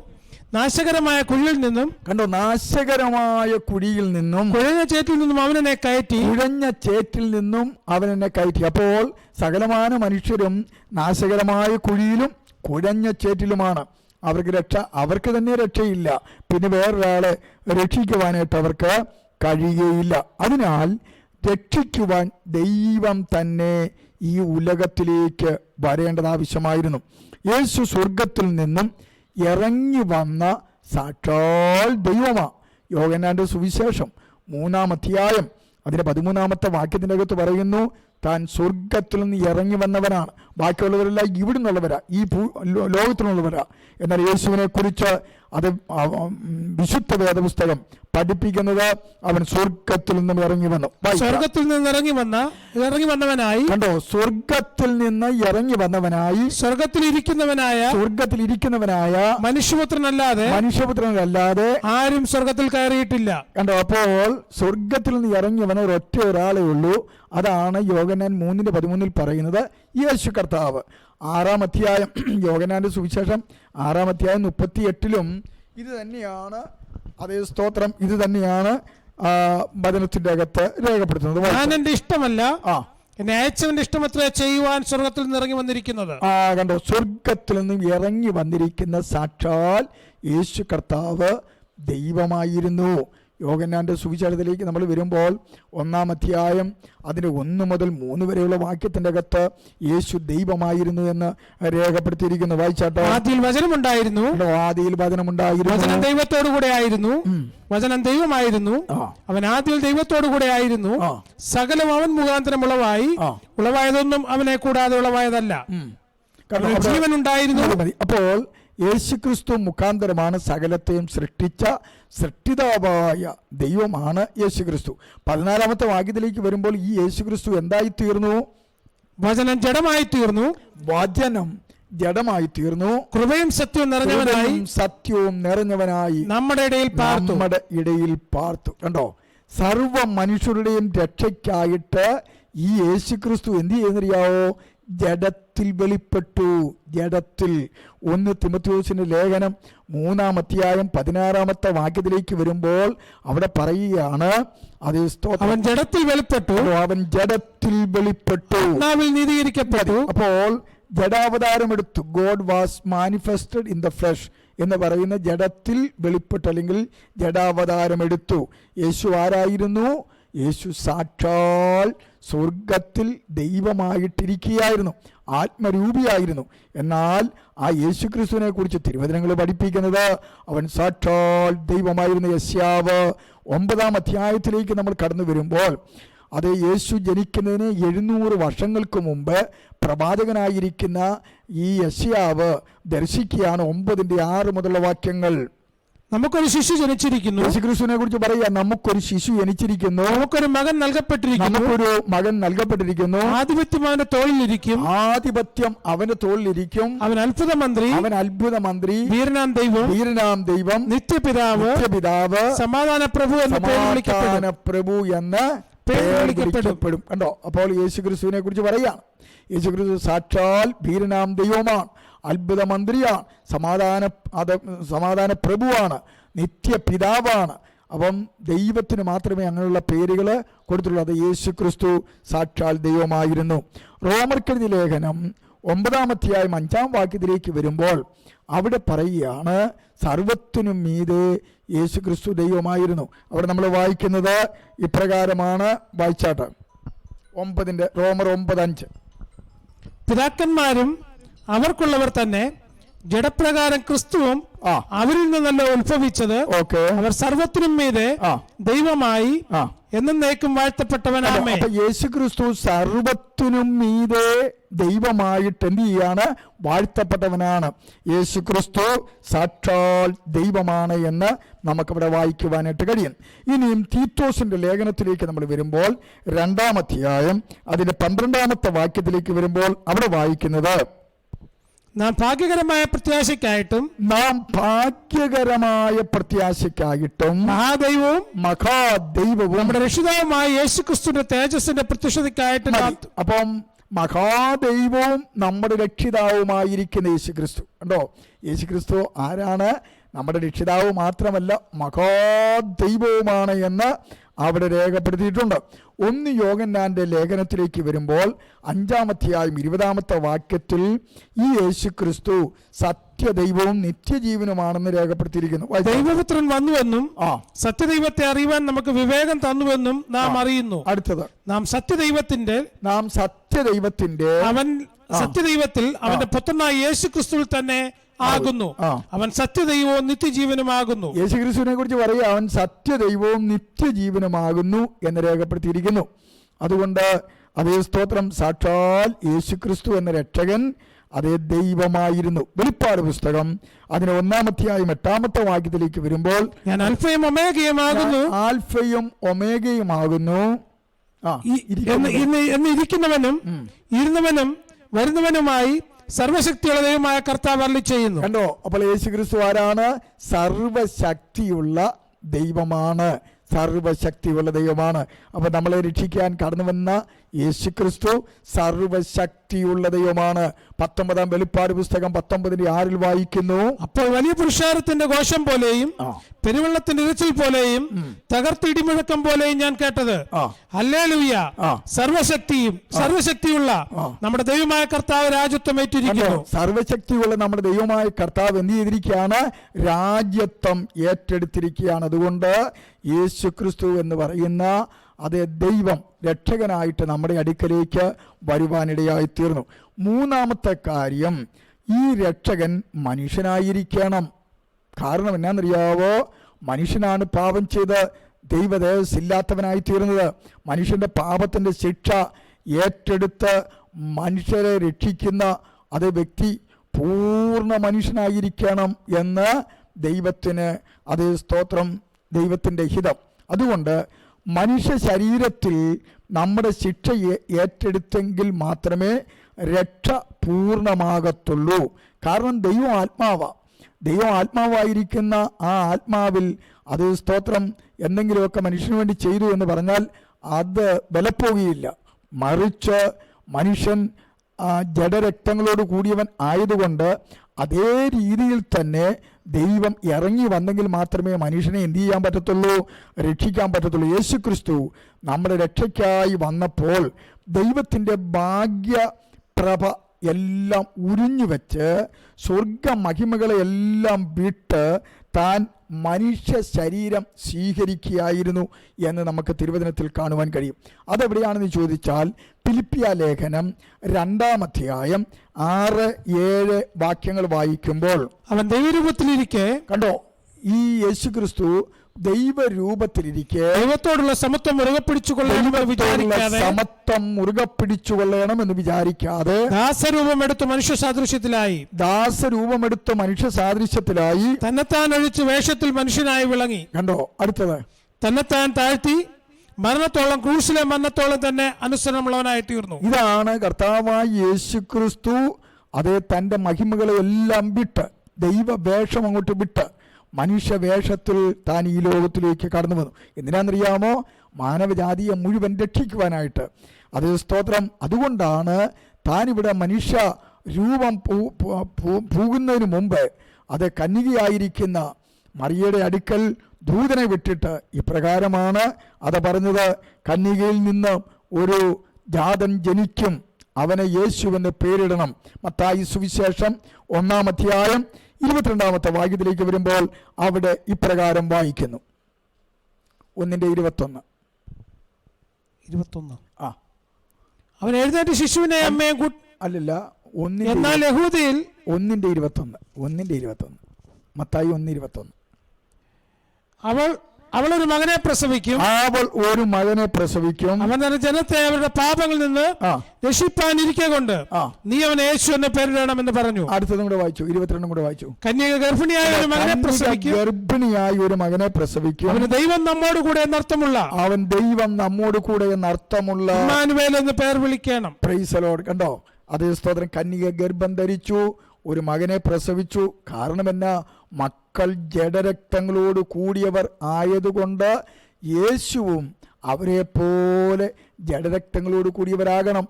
നാശകരമായ കുഴിയിൽ നിന്നും, കണ്ടോ, നാശകരമായ കുഴിയിൽ നിന്നും, കുഴഞ്ഞ ചേറ്റിൽ നിന്നും അവനെ കയറ്റി, കുഴഞ്ഞ ചേറ്റിൽ നിന്നും അവനെന്നെ കയറ്റി. അപ്പോൾ സകലമാന മനുഷ്യരും നാശകരമായ കുഴിയിലും കുഴഞ്ഞ ചേറ്റിലുമാണ്. അവർക്ക് രക്ഷ, അവർക്ക് തന്നെ രക്ഷയില്ല, പിന്നെ വേറൊരാളെ രക്ഷിക്കുവാനായിട്ട് അവർക്ക് കഴിയുകയില്ല. അതിനാൽ രക്ഷിക്കുവാൻ ദൈവം തന്നെ ഈ ഉലകത്തിലേക്ക് വരേണ്ടത് ആവശ്യമായിരുന്നു. യേശു സ്വർഗത്തിൽ നിന്നും ഇറങ്ങി വന്ന സാക്ഷാൽ ദൈവമാണ്. യോഹന്നാന്റെ സുവിശേഷം 3-ാം അധ്യായം അതിന്റെ 13-ാമത്തെ വാക്യത്തിൻ്റെ അകത്ത് പറയുന്നു, താൻ സ്വർഗത്തിൽ നിന്ന് ഇറങ്ങി വന്നവനാണ്. ബാക്കിയുള്ളവരെല്ലാം ഇവിടെ നിന്നുള്ളവരാ, ഈ ലോകത്തിനുള്ളവരാ. എന്നാൽ യേശുവിനെ കുറിച്ച് അത് വിശുദ്ധ വേദപുസ്തകം പഠിപ്പിക്കുന്നത് അവൻ സ്വർഗത്തിൽ നിന്നും ഇറങ്ങി വന്നു. സ്വർഗത്തിൽ നിന്ന് ഇറങ്ങി വന്നവനായി, കണ്ടോ, സ്വർഗത്തിൽ നിന്ന് ഇറങ്ങി വന്നവനായി, സ്വർഗത്തിൽ ഇരിക്കുന്നവനായ മനുഷ്യപുത്രനല്ലാതെ ആരും സ്വർഗത്തിൽ കയറിയിട്ടില്ല. കണ്ടോ, അപ്പോൾ സ്വർഗത്തിൽ നിന്ന് ഇറങ്ങി വന്ന ഒരൊറ്റ ഒരാളേ ഉള്ളൂ. അതാണ് യോഹന്നാൻ 3:13 പറയുന്നത്, യേശു കർത്താവ്. 6-ാം അധ്യായം യോഹന്നാന്റെ സുവിശേഷം 6-ാം അധ്യായം 38-ലും ഇത് തന്നെയാണ്. അതേ സ്തോത്രം, ഇത് തന്നെയാണ് വചനത്തിന്റെ അകത്ത് രേഖപ്പെടുത്തുന്നത്. ഞാൻ എന്റെ ഇഷ്ടമല്ല, എന്നെ അയച്ചവന്റെ ഇഷ്ടമത്രേ ചെയ്യുവാൻ സ്വർഗത്തിൽ നിന്ന് ഇറങ്ങി വന്നിരിക്കുന്നത്. കണ്ടോ, സ്വർഗത്തിൽ നിന്നും ഇറങ്ങി വന്നിരിക്കുന്ന സാക്ഷാൽ യേശു കർത്താവ് ദൈവമായിരുന്നു. യോഹന്നാന്റെ സുവിശേഷത്തിലേക്ക് നമ്മൾ വരുമ്പോൾ 1-ാം അധ്യായം അതിന്റെ 1 മുതൽ 3 വരെയുള്ള വാക്യത്തിന്റെ അകത്ത് യേശു ദൈവമായിരുന്നു എന്ന് രേഖപ്പെടുത്തിയിരിക്കുന്നു. വായിച്ചാട്ടോ. ആദിയിൽ വചനമുണ്ടായിരുന്നു, ആദിയിൽ വചനമുണ്ടായിരുന്നു, വചനം ദൈവത്തോടു കൂടെ ആയിരുന്നു, വചനം ദൈവമായിരുന്നു, അവൻ ആദിയിൽ ദൈവത്തോടു കൂടെ ആയിരുന്നു, സകലം അവൻ മുഖാന്തരം ഉളവായതൊന്നും അവനെ കൂടാതെ ഉളവായതല്ല, ജീവൻ ഉണ്ടായിരുന്നു. അപ്പോൾ യേശുക്രിസ്തു മുഖാന്തരമാണ് സകലത്തെയും സൃഷ്ടിച്ച സൃഷ്ടിതാവായ ദൈവമാണ് യേശുക്രിസ്തു. 14-ാമത്തെ വാക്യത്തിലേക്ക് വരുമ്പോൾ ഈ യേശുക്രിസ്തു എന്തായി തീർന്നു? വചനം ജഡമായി തീർന്നു, കൃപയും സത്യവും നിറഞ്ഞവനായി നമ്മുടെ ഇടയിൽ പാർത്തു. കണ്ടോ, സർവ മനുഷ്യരുടെയും രക്ഷയ്ക്കായിട്ട് ഈ യേശുക്രിസ്തു എന്ത് ചെയ്യുന്നറിയാവോ? ജഡത്തിൽ വെളിപ്പെട്ടു. ജഡത്തിൽ. 1 തിമോഥെയോസിന്റെ ലേഖനം 3-ാം അധ്യായം 16-ാമത്തെ വാക്യത്തിലേക്ക് വരുമ്പോൾ അവിടെ പറയുകയാണ്, അതേ സ്തോത്രം, അവൻ ജഡത്തിൽ വെളിപ്പെട്ടു, നീതീകരിക്കപ്പെട്ടു. അപ്പോൾ ജഡാവതാരമെടുത്തു. God was manifested in the flesh എന്ന് പറയുന്ന ജഡത്തിൽ വെളിപ്പെട്ടു, അല്ലെങ്കിൽ ജഡാവതാരമെടുത്തു. യേശു ആരായിരുന്നു? യേശു സാക്ഷാൽ സ്വർഗത്തിൽ ദൈവമായിട്ടിരിക്കുകയായിരുന്നു, ആത്മരൂപിയായിരുന്നു. എന്നാൽ ആ യേശുക്രിസ്തുവിനെ കുറിച്ച് തിരുവചനങ്ങൾ പഠിപ്പിക്കുന്നത് അവൻ സാക്ഷാൽ ദൈവമായിരുന്നു. യെശയ്യാവ് 9-ാം അധ്യായത്തിലേക്ക് നമ്മൾ കടന്നു വരുമ്പോൾ അത് യേശു ജനിക്കുന്നതിന് 700 വർഷങ്ങൾക്ക് മുമ്പ് പ്രവാചകനായിരിക്കുന്ന ഈ യെശയ്യാവ് ദർശിക്കുകയാണ് 9:6 മുതലുള്ള വാക്യങ്ങൾ. നമുക്കൊരു ശിശു ജനിച്ചിരിക്കുന്നു. യേശുക്രിസ്തുവിനെ കുറിച്ച് പറയുക, നമുക്കൊരു ശിശു ജനിച്ചിരിക്കുന്നു, നമുക്കൊരു മകൻ നൽകപ്പെട്ടിരിക്കുന്നു, ആധിപത്യം അവന്റെ തോളിലിരിക്കും, അവൻ അത്ഭുത മന്ത്രി, വീരനാം ദൈവം, നിത്യപിതാവ്, സമാധാന പ്രഭു എന്ന് പേര് വിളിക്കപ്പെടും. കണ്ടോ, അപ്പോൾ യേശുക്രിസ്തുവിനെ കുറിച്ച് പറയുകയാണ്. യേശുക്രിസ്തു സാക്ഷാൽ വീരനാം ദൈവമാണ്, അത്ഭുത മന്ത്രിയാണ്, സമാധാന പ്രഭുവാണ്, നിത്യപിതാവാണ്. അപ്പം ദൈവത്തിന് മാത്രമേ അങ്ങനെയുള്ള പേരുകൾ കൊടുത്തുള്ളൂ. അത് യേശുക്രിസ്തു സാക്ഷാൽ ദൈവമായിരുന്നു. റോമർക്കെഴുതിയ ലേഖനം 9-ാം അധ്യായം 5-ാം വാക്യത്തിലേക്ക് വരുമ്പോൾ അവിടെ പറയുകയാണ്, സർവത്തിനും മീതെ യേശുക്രിസ്തു ദൈവമായിരുന്നു. അവിടെ നമ്മൾ വായിക്കുന്നത് ഇപ്രകാരമാണ്. വായിച്ചാട്ട് റോമർ 9:5. പിതാക്കന്മാരും അവർക്കുള്ളവർ തന്നെ ജഡപ്രകാരം ക്രിസ്തുവും അവരിൽ നിന്നല്ല ഉത്ഭവിച്ചത്, അവർ സർവത്തിനും മീതെ ദൈവമായി എന്നേക്കും വാഴ്ത്തപ്പെട്ടവനാമേ. യേശുക്രിസ്തു സർവത്തിനും മീതെ ദൈവമായിട്ട് എന്ത് ചെയ്യാണ്? വാഴ്ത്തപ്പെട്ടവനാണ്. യേശുക്രിസ്തു സാക്ഷാൽ ദൈവമാണ് എന്ന് നമുക്കവിടെ വായിക്കുവാനായിട്ട് കഴിയും. ഇനിയും തീത്തോസിന്റെ ലേഖനത്തിലേക്ക് നമ്മൾ വരുമ്പോൾ 2-ാം അധ്യായം അതിന്റെ 12-ാമത്തെ വാക്യത്തിലേക്ക് വരുമ്പോൾ അവിടെ വായിക്കുന്നത്, നാം ഭാഗ്യകരമായ പ്രത്യാശയ്ക്കായിട്ടും മഹാദൈവവും നമ്മുടെ രക്ഷിതാവുമായ യേശുക്രിസ്തുവിന്റെ തേജസ്സിന്റെ പ്രത്യക്ഷതയ്ക്കായിട്ടും. അപ്പം മഹാദൈവവും നമ്മുടെ രക്ഷിതാവുമായിരിക്കുന്ന യേശുക്രിസ്തു. കണ്ടോ, യേശുക്രിസ്തു ആരാണ്? നമ്മുടെ രക്ഷിതാവ് മാത്രമല്ല മഹാദൈവവുമാണ് എന്ന് അവിടെ രേഖപ്പെടുത്തിയിട്ടുണ്ട്. 1 യോഹന്നാന്റെ ലേഖനത്തിലേക്ക് വരുമ്പോൾ 5-ാം അധ്യായം 20-ാമത്തെ വാക്യത്തിൽ ഈ യേശുക്രിസ്തു സത്യദൈവവും നിത്യജീവനുമാണെന്ന് രേഖപ്പെടുത്തിയിരിക്കുന്നു. ദൈവപുത്രൻ വന്നുവെന്നും സത്യദൈവത്തെ അറിയുവാൻ നമുക്ക് വിവേകം തന്നുവെന്നും നാം അറിയുന്നു. അടുത്തത്, നാം സത്യദൈവത്തിന്റെ അവൻ സത്യദൈവത്തിൽ അവന്റെ പുത്രനായ യേശുക്രിസ്തുവിൽ തന്നെ ആകുന്നു. അവൻ സത്യദൈവവും നിത്യജീവനുമാകുന്നു. യേശുക്രിസ്തുവിനെ കുറിച്ച് പറയുക, അവൻ സത്യദൈവവും നിത്യജീവനുമാകുന്നു എന്ന് രേഖപ്പെടുത്തിയിരിക്കുന്നു. അതുകൊണ്ട് അതേ സ്തോത്രം, സാക്ഷാൽ യേശുക്രിസ്തു എന്ന രക്ഷകൻ അതേ ദൈവമായിരുന്നു. വെളിപ്പാട് പുസ്തകം അതിന് 1-ാം അധ്യായം 8-ാമത്തെ വാക്യത്തിലേക്ക് വരുമ്പോൾ, ഞാൻ ആൽഫയും ഒമേഗയുമാകുന്നു, ആൽഫയും ഒമേഗയുമാകുന്നു ഇരിക്കുന്നവനും ഇരുന്നവനും വരുന്നവനുമായി സർവശക്തിയുള്ള ദൈവമായ കർത്താവ് അരുളി ചെയ്യുന്നു. കണ്ടോ? അപ്പോൾ യേശുക്രിസ്തു ആരാണ്? സർവശക്തിയുള്ള ദൈവമാണ്, സർവശക്തിയുള്ള ദൈവമാണ്. അപ്പൊ നമ്മളെ രക്ഷിക്കാൻ കടന്നു വന്ന യേശുക്രിസ്തു സർവശക്തിയുള്ള ദൈവമാണ്. 19-ാം വെളിപ്പാട് പുസ്തകം 19:6 വായിക്കുന്നു, അപ്പോൾ വലിയ പുരുഷാരത്തിന്റെ ഘോഷം പോലെയും പെരുവെള്ളത്തിന്റെ ഇരച്ചിൽ പോലെയും തകർത്തിടിമുഴക്കം പോലെയും ഞാൻ കേട്ടത്, ഹല്ലേലൂയ, സർവശക്തിയുള്ള നമ്മുടെ ദൈവമായ കർത്താവ് രാജ്യത്വം ഏറ്റിരിക്കുന്നു. സർവശക്തിയുള്ള നമ്മുടെ ദൈവമായ കർത്താവ് എന്ത് ചെയ്തിരിക്കുകയാണ്? രാജ്യത്വം ഏറ്റെടുത്തിരിക്കുകയാണ്. അതുകൊണ്ട് യേശുക്രിസ്തു എന്ന് പറയുന്ന അതേ ദൈവം രക്ഷകനായിട്ട് നമ്മുടെ അടുക്കലേക്ക് വരുവാനിടയായി തീർന്നു. 3-ാമത്തെ കാര്യം, ഈ രക്ഷകൻ മനുഷ്യനായിരിക്കണം. കാരണം എന്നാണെന്നറിയാവോ? മനുഷ്യനാണ് പാപം ചെയ്ത് ദൈവതേജസ്സില്ലാത്തവനായി തീർന്നത്. മനുഷ്യന്റെ പാപത്തിന്റെ ശിക്ഷ ഏറ്റെടുത്ത് മനുഷ്യരെ രക്ഷിക്കുന്ന അതേ വ്യക്തി പൂർണ്ണ മനുഷ്യനായിരിക്കണം എന്ന് ദൈവത്തിന് അതേ സ്തോത്രം, ദൈവത്തിൻ്റെ ഹിതം. അതുകൊണ്ട് മനുഷ്യ ശരീരത്തിൽ നമ്മുടെ ശിക്ഷ ഏറ്റെടുത്തെങ്കിൽ മാത്രമേ രക്ഷ പൂർണ്ണമാകത്തുള്ളൂ. കാരണം ദൈവം ആത്മാവായിരിക്കുന്ന ആ ആത്മാവിൽ അത് സ്തോത്രം എന്തെങ്കിലുമൊക്കെ മനുഷ്യന് വേണ്ടി ചെയ്തു എന്ന് പറഞ്ഞാൽ അത് വിലപ്പോകുകയില്ല. മറിച്ച് മനുഷ്യൻ ജഡരക്തങ്ങളോട് കൂടിയവൻ ആയതുകൊണ്ട് അതേ രീതിയിൽ തന്നെ ദൈവം ഇറങ്ങി വന്നെങ്കിൽ മാത്രമേ മനുഷ്യനെ എന്ത് ചെയ്യാൻ പറ്റത്തുള്ളൂ? രക്ഷിക്കാൻ പറ്റത്തുള്ളൂ. യേശുക്രിസ്തു നമ്മുടെ രക്ഷയ്ക്കായി വന്നപ്പോൾ ദൈവത്തിൻ്റെ ഭാഗ്യപ്രഭ എല്ലാം ഉരിഞ്ഞു വെച്ച് സ്വർഗ മഹിമകളെ എല്ലാം വിട്ട് താൻ മനുഷ്യ ശരീരം സ്വീകരിക്കുകയായിരുന്നു എന്ന് നമുക്ക് തിരുവചനത്തിൽ കാണുവാൻ കഴിയും. അതെവിടെയാണെന്ന് ചോദിച്ചാൽ ഫിലിപ്പിയ ലേഖനം 2-ാം അധ്യായം 6-7 വാക്യങ്ങൾ വായിക്കുമ്പോൾ, അവൻ ദൈവരൂപത്തിലിരിക്കെ, കണ്ടോ, ഈ യേശുക്രിസ്തു ദൈവരൂപത്തിലിരിക്കെ ദൈവത്തോടുള്ള സമത്വം മുറുകെ പിടിച്ചുകൊള്ളണമെന്ന് വിചാരിക്കാതെ ദാസരൂപമെടുത്ത് മനുഷ്യ സാദൃശ്യത്തിലായി തന്നെത്താൻ ഒഴിച്ച് വേഷത്തിൽ മനുഷ്യനായി വിളങ്ങി. കണ്ടോ? അടുത്തത്, തന്നെത്താൻ താഴ്ത്തി ക്രൂശിലെ മരണത്തോളം തന്നെ അനുസരണമുള്ളവനായി തീർന്നു. ഇതാണ് കർത്താവായ യേശുക്രിസ്തു അതേ തൻ്റെ മഹിമകളെ എല്ലാം വിട്ട്, ദൈവവേഷം അങ്ങോട്ട് വിട്ട് മനുഷ്യവേഷത്തിൽ താൻ ഈ ലോകത്തിലേക്ക് കടന്നു വന്നു. എന്തിനാണെന്നറിയാമോ? മാനവജാതിയെ മുഴുവൻ രക്ഷിക്കുവാനായിട്ട്. അത് സ്തോത്രം. അതുകൊണ്ടാണ് താനിവിടെ മനുഷ്യ രൂപം പൂകുന്നതിന് മുമ്പ് അത് കന്യകയായിരിക്കുന്ന മറിയയുടെ അടുക്കൽ ദൂതനെ വിട്ടിട്ട് ഇപ്രകാരമാണ് അത് പറഞ്ഞത്, കന്യകയിൽ നിന്ന് ഒരു ജാതൻ ജനിക്കും, അവനെ യേശുവെന്ന് പേരിടണം. മത്തായി സുവിശേഷം 1-ാം അധ്യായം 22-ാമത്തെ വാക്യത്തിലേക്ക് വരുമ്പോൾ അവിടെ ഇപ്രകാരം വായിക്കുന്നു, 1:21. അവൻ എഴുന്നേറ്റ് ശിശുവിനെ അമ്മയും അല്ലല്ല, എന്നാൽ യഹൂദയിൽ 1:21 മത്തായി 1:21 അവൾ ഒരു മകനെ പ്രസവിക്കും, അവൻ തന്റെ ജനത്തെ അവരുടെ പാപങ്ങളിൽ നിന്ന് രക്ഷിപ്പാനിരിക്കെ കൊണ്ട് നീ അവനെ യേശു എന്ന പേരിടണമെന്ന് പറഞ്ഞു. അടുത്തതും കൂടെ വായിച്ചു, 22 കൂടെ വായിച്ചു. കന്യക ഗർഭിണിയായ ഒരു മകനെ പ്രസവിക്കും, അവന് ദൈവം നമ്മോട് കൂടെ എന്നർത്ഥമുള്ള ഇമ്മാനുവേൽ എന്ന് പേർ വിളിക്കണം. Praise the Lord. കണ്ടോ? അതേ സ്തോത്രം. കന്യക ഗർഭം ധരിച്ചു, ഒരു മകനെ പ്രസവിച്ചു. കാരണം എന്നാ? മക്കൾ ജഡരക്തങ്ങളോട് കൂടിയവർ ആയതുകൊണ്ട് യേശുവും അവരെ പോലെ ജഡരക്തങ്ങളോട് കൂടിയവരാകണം.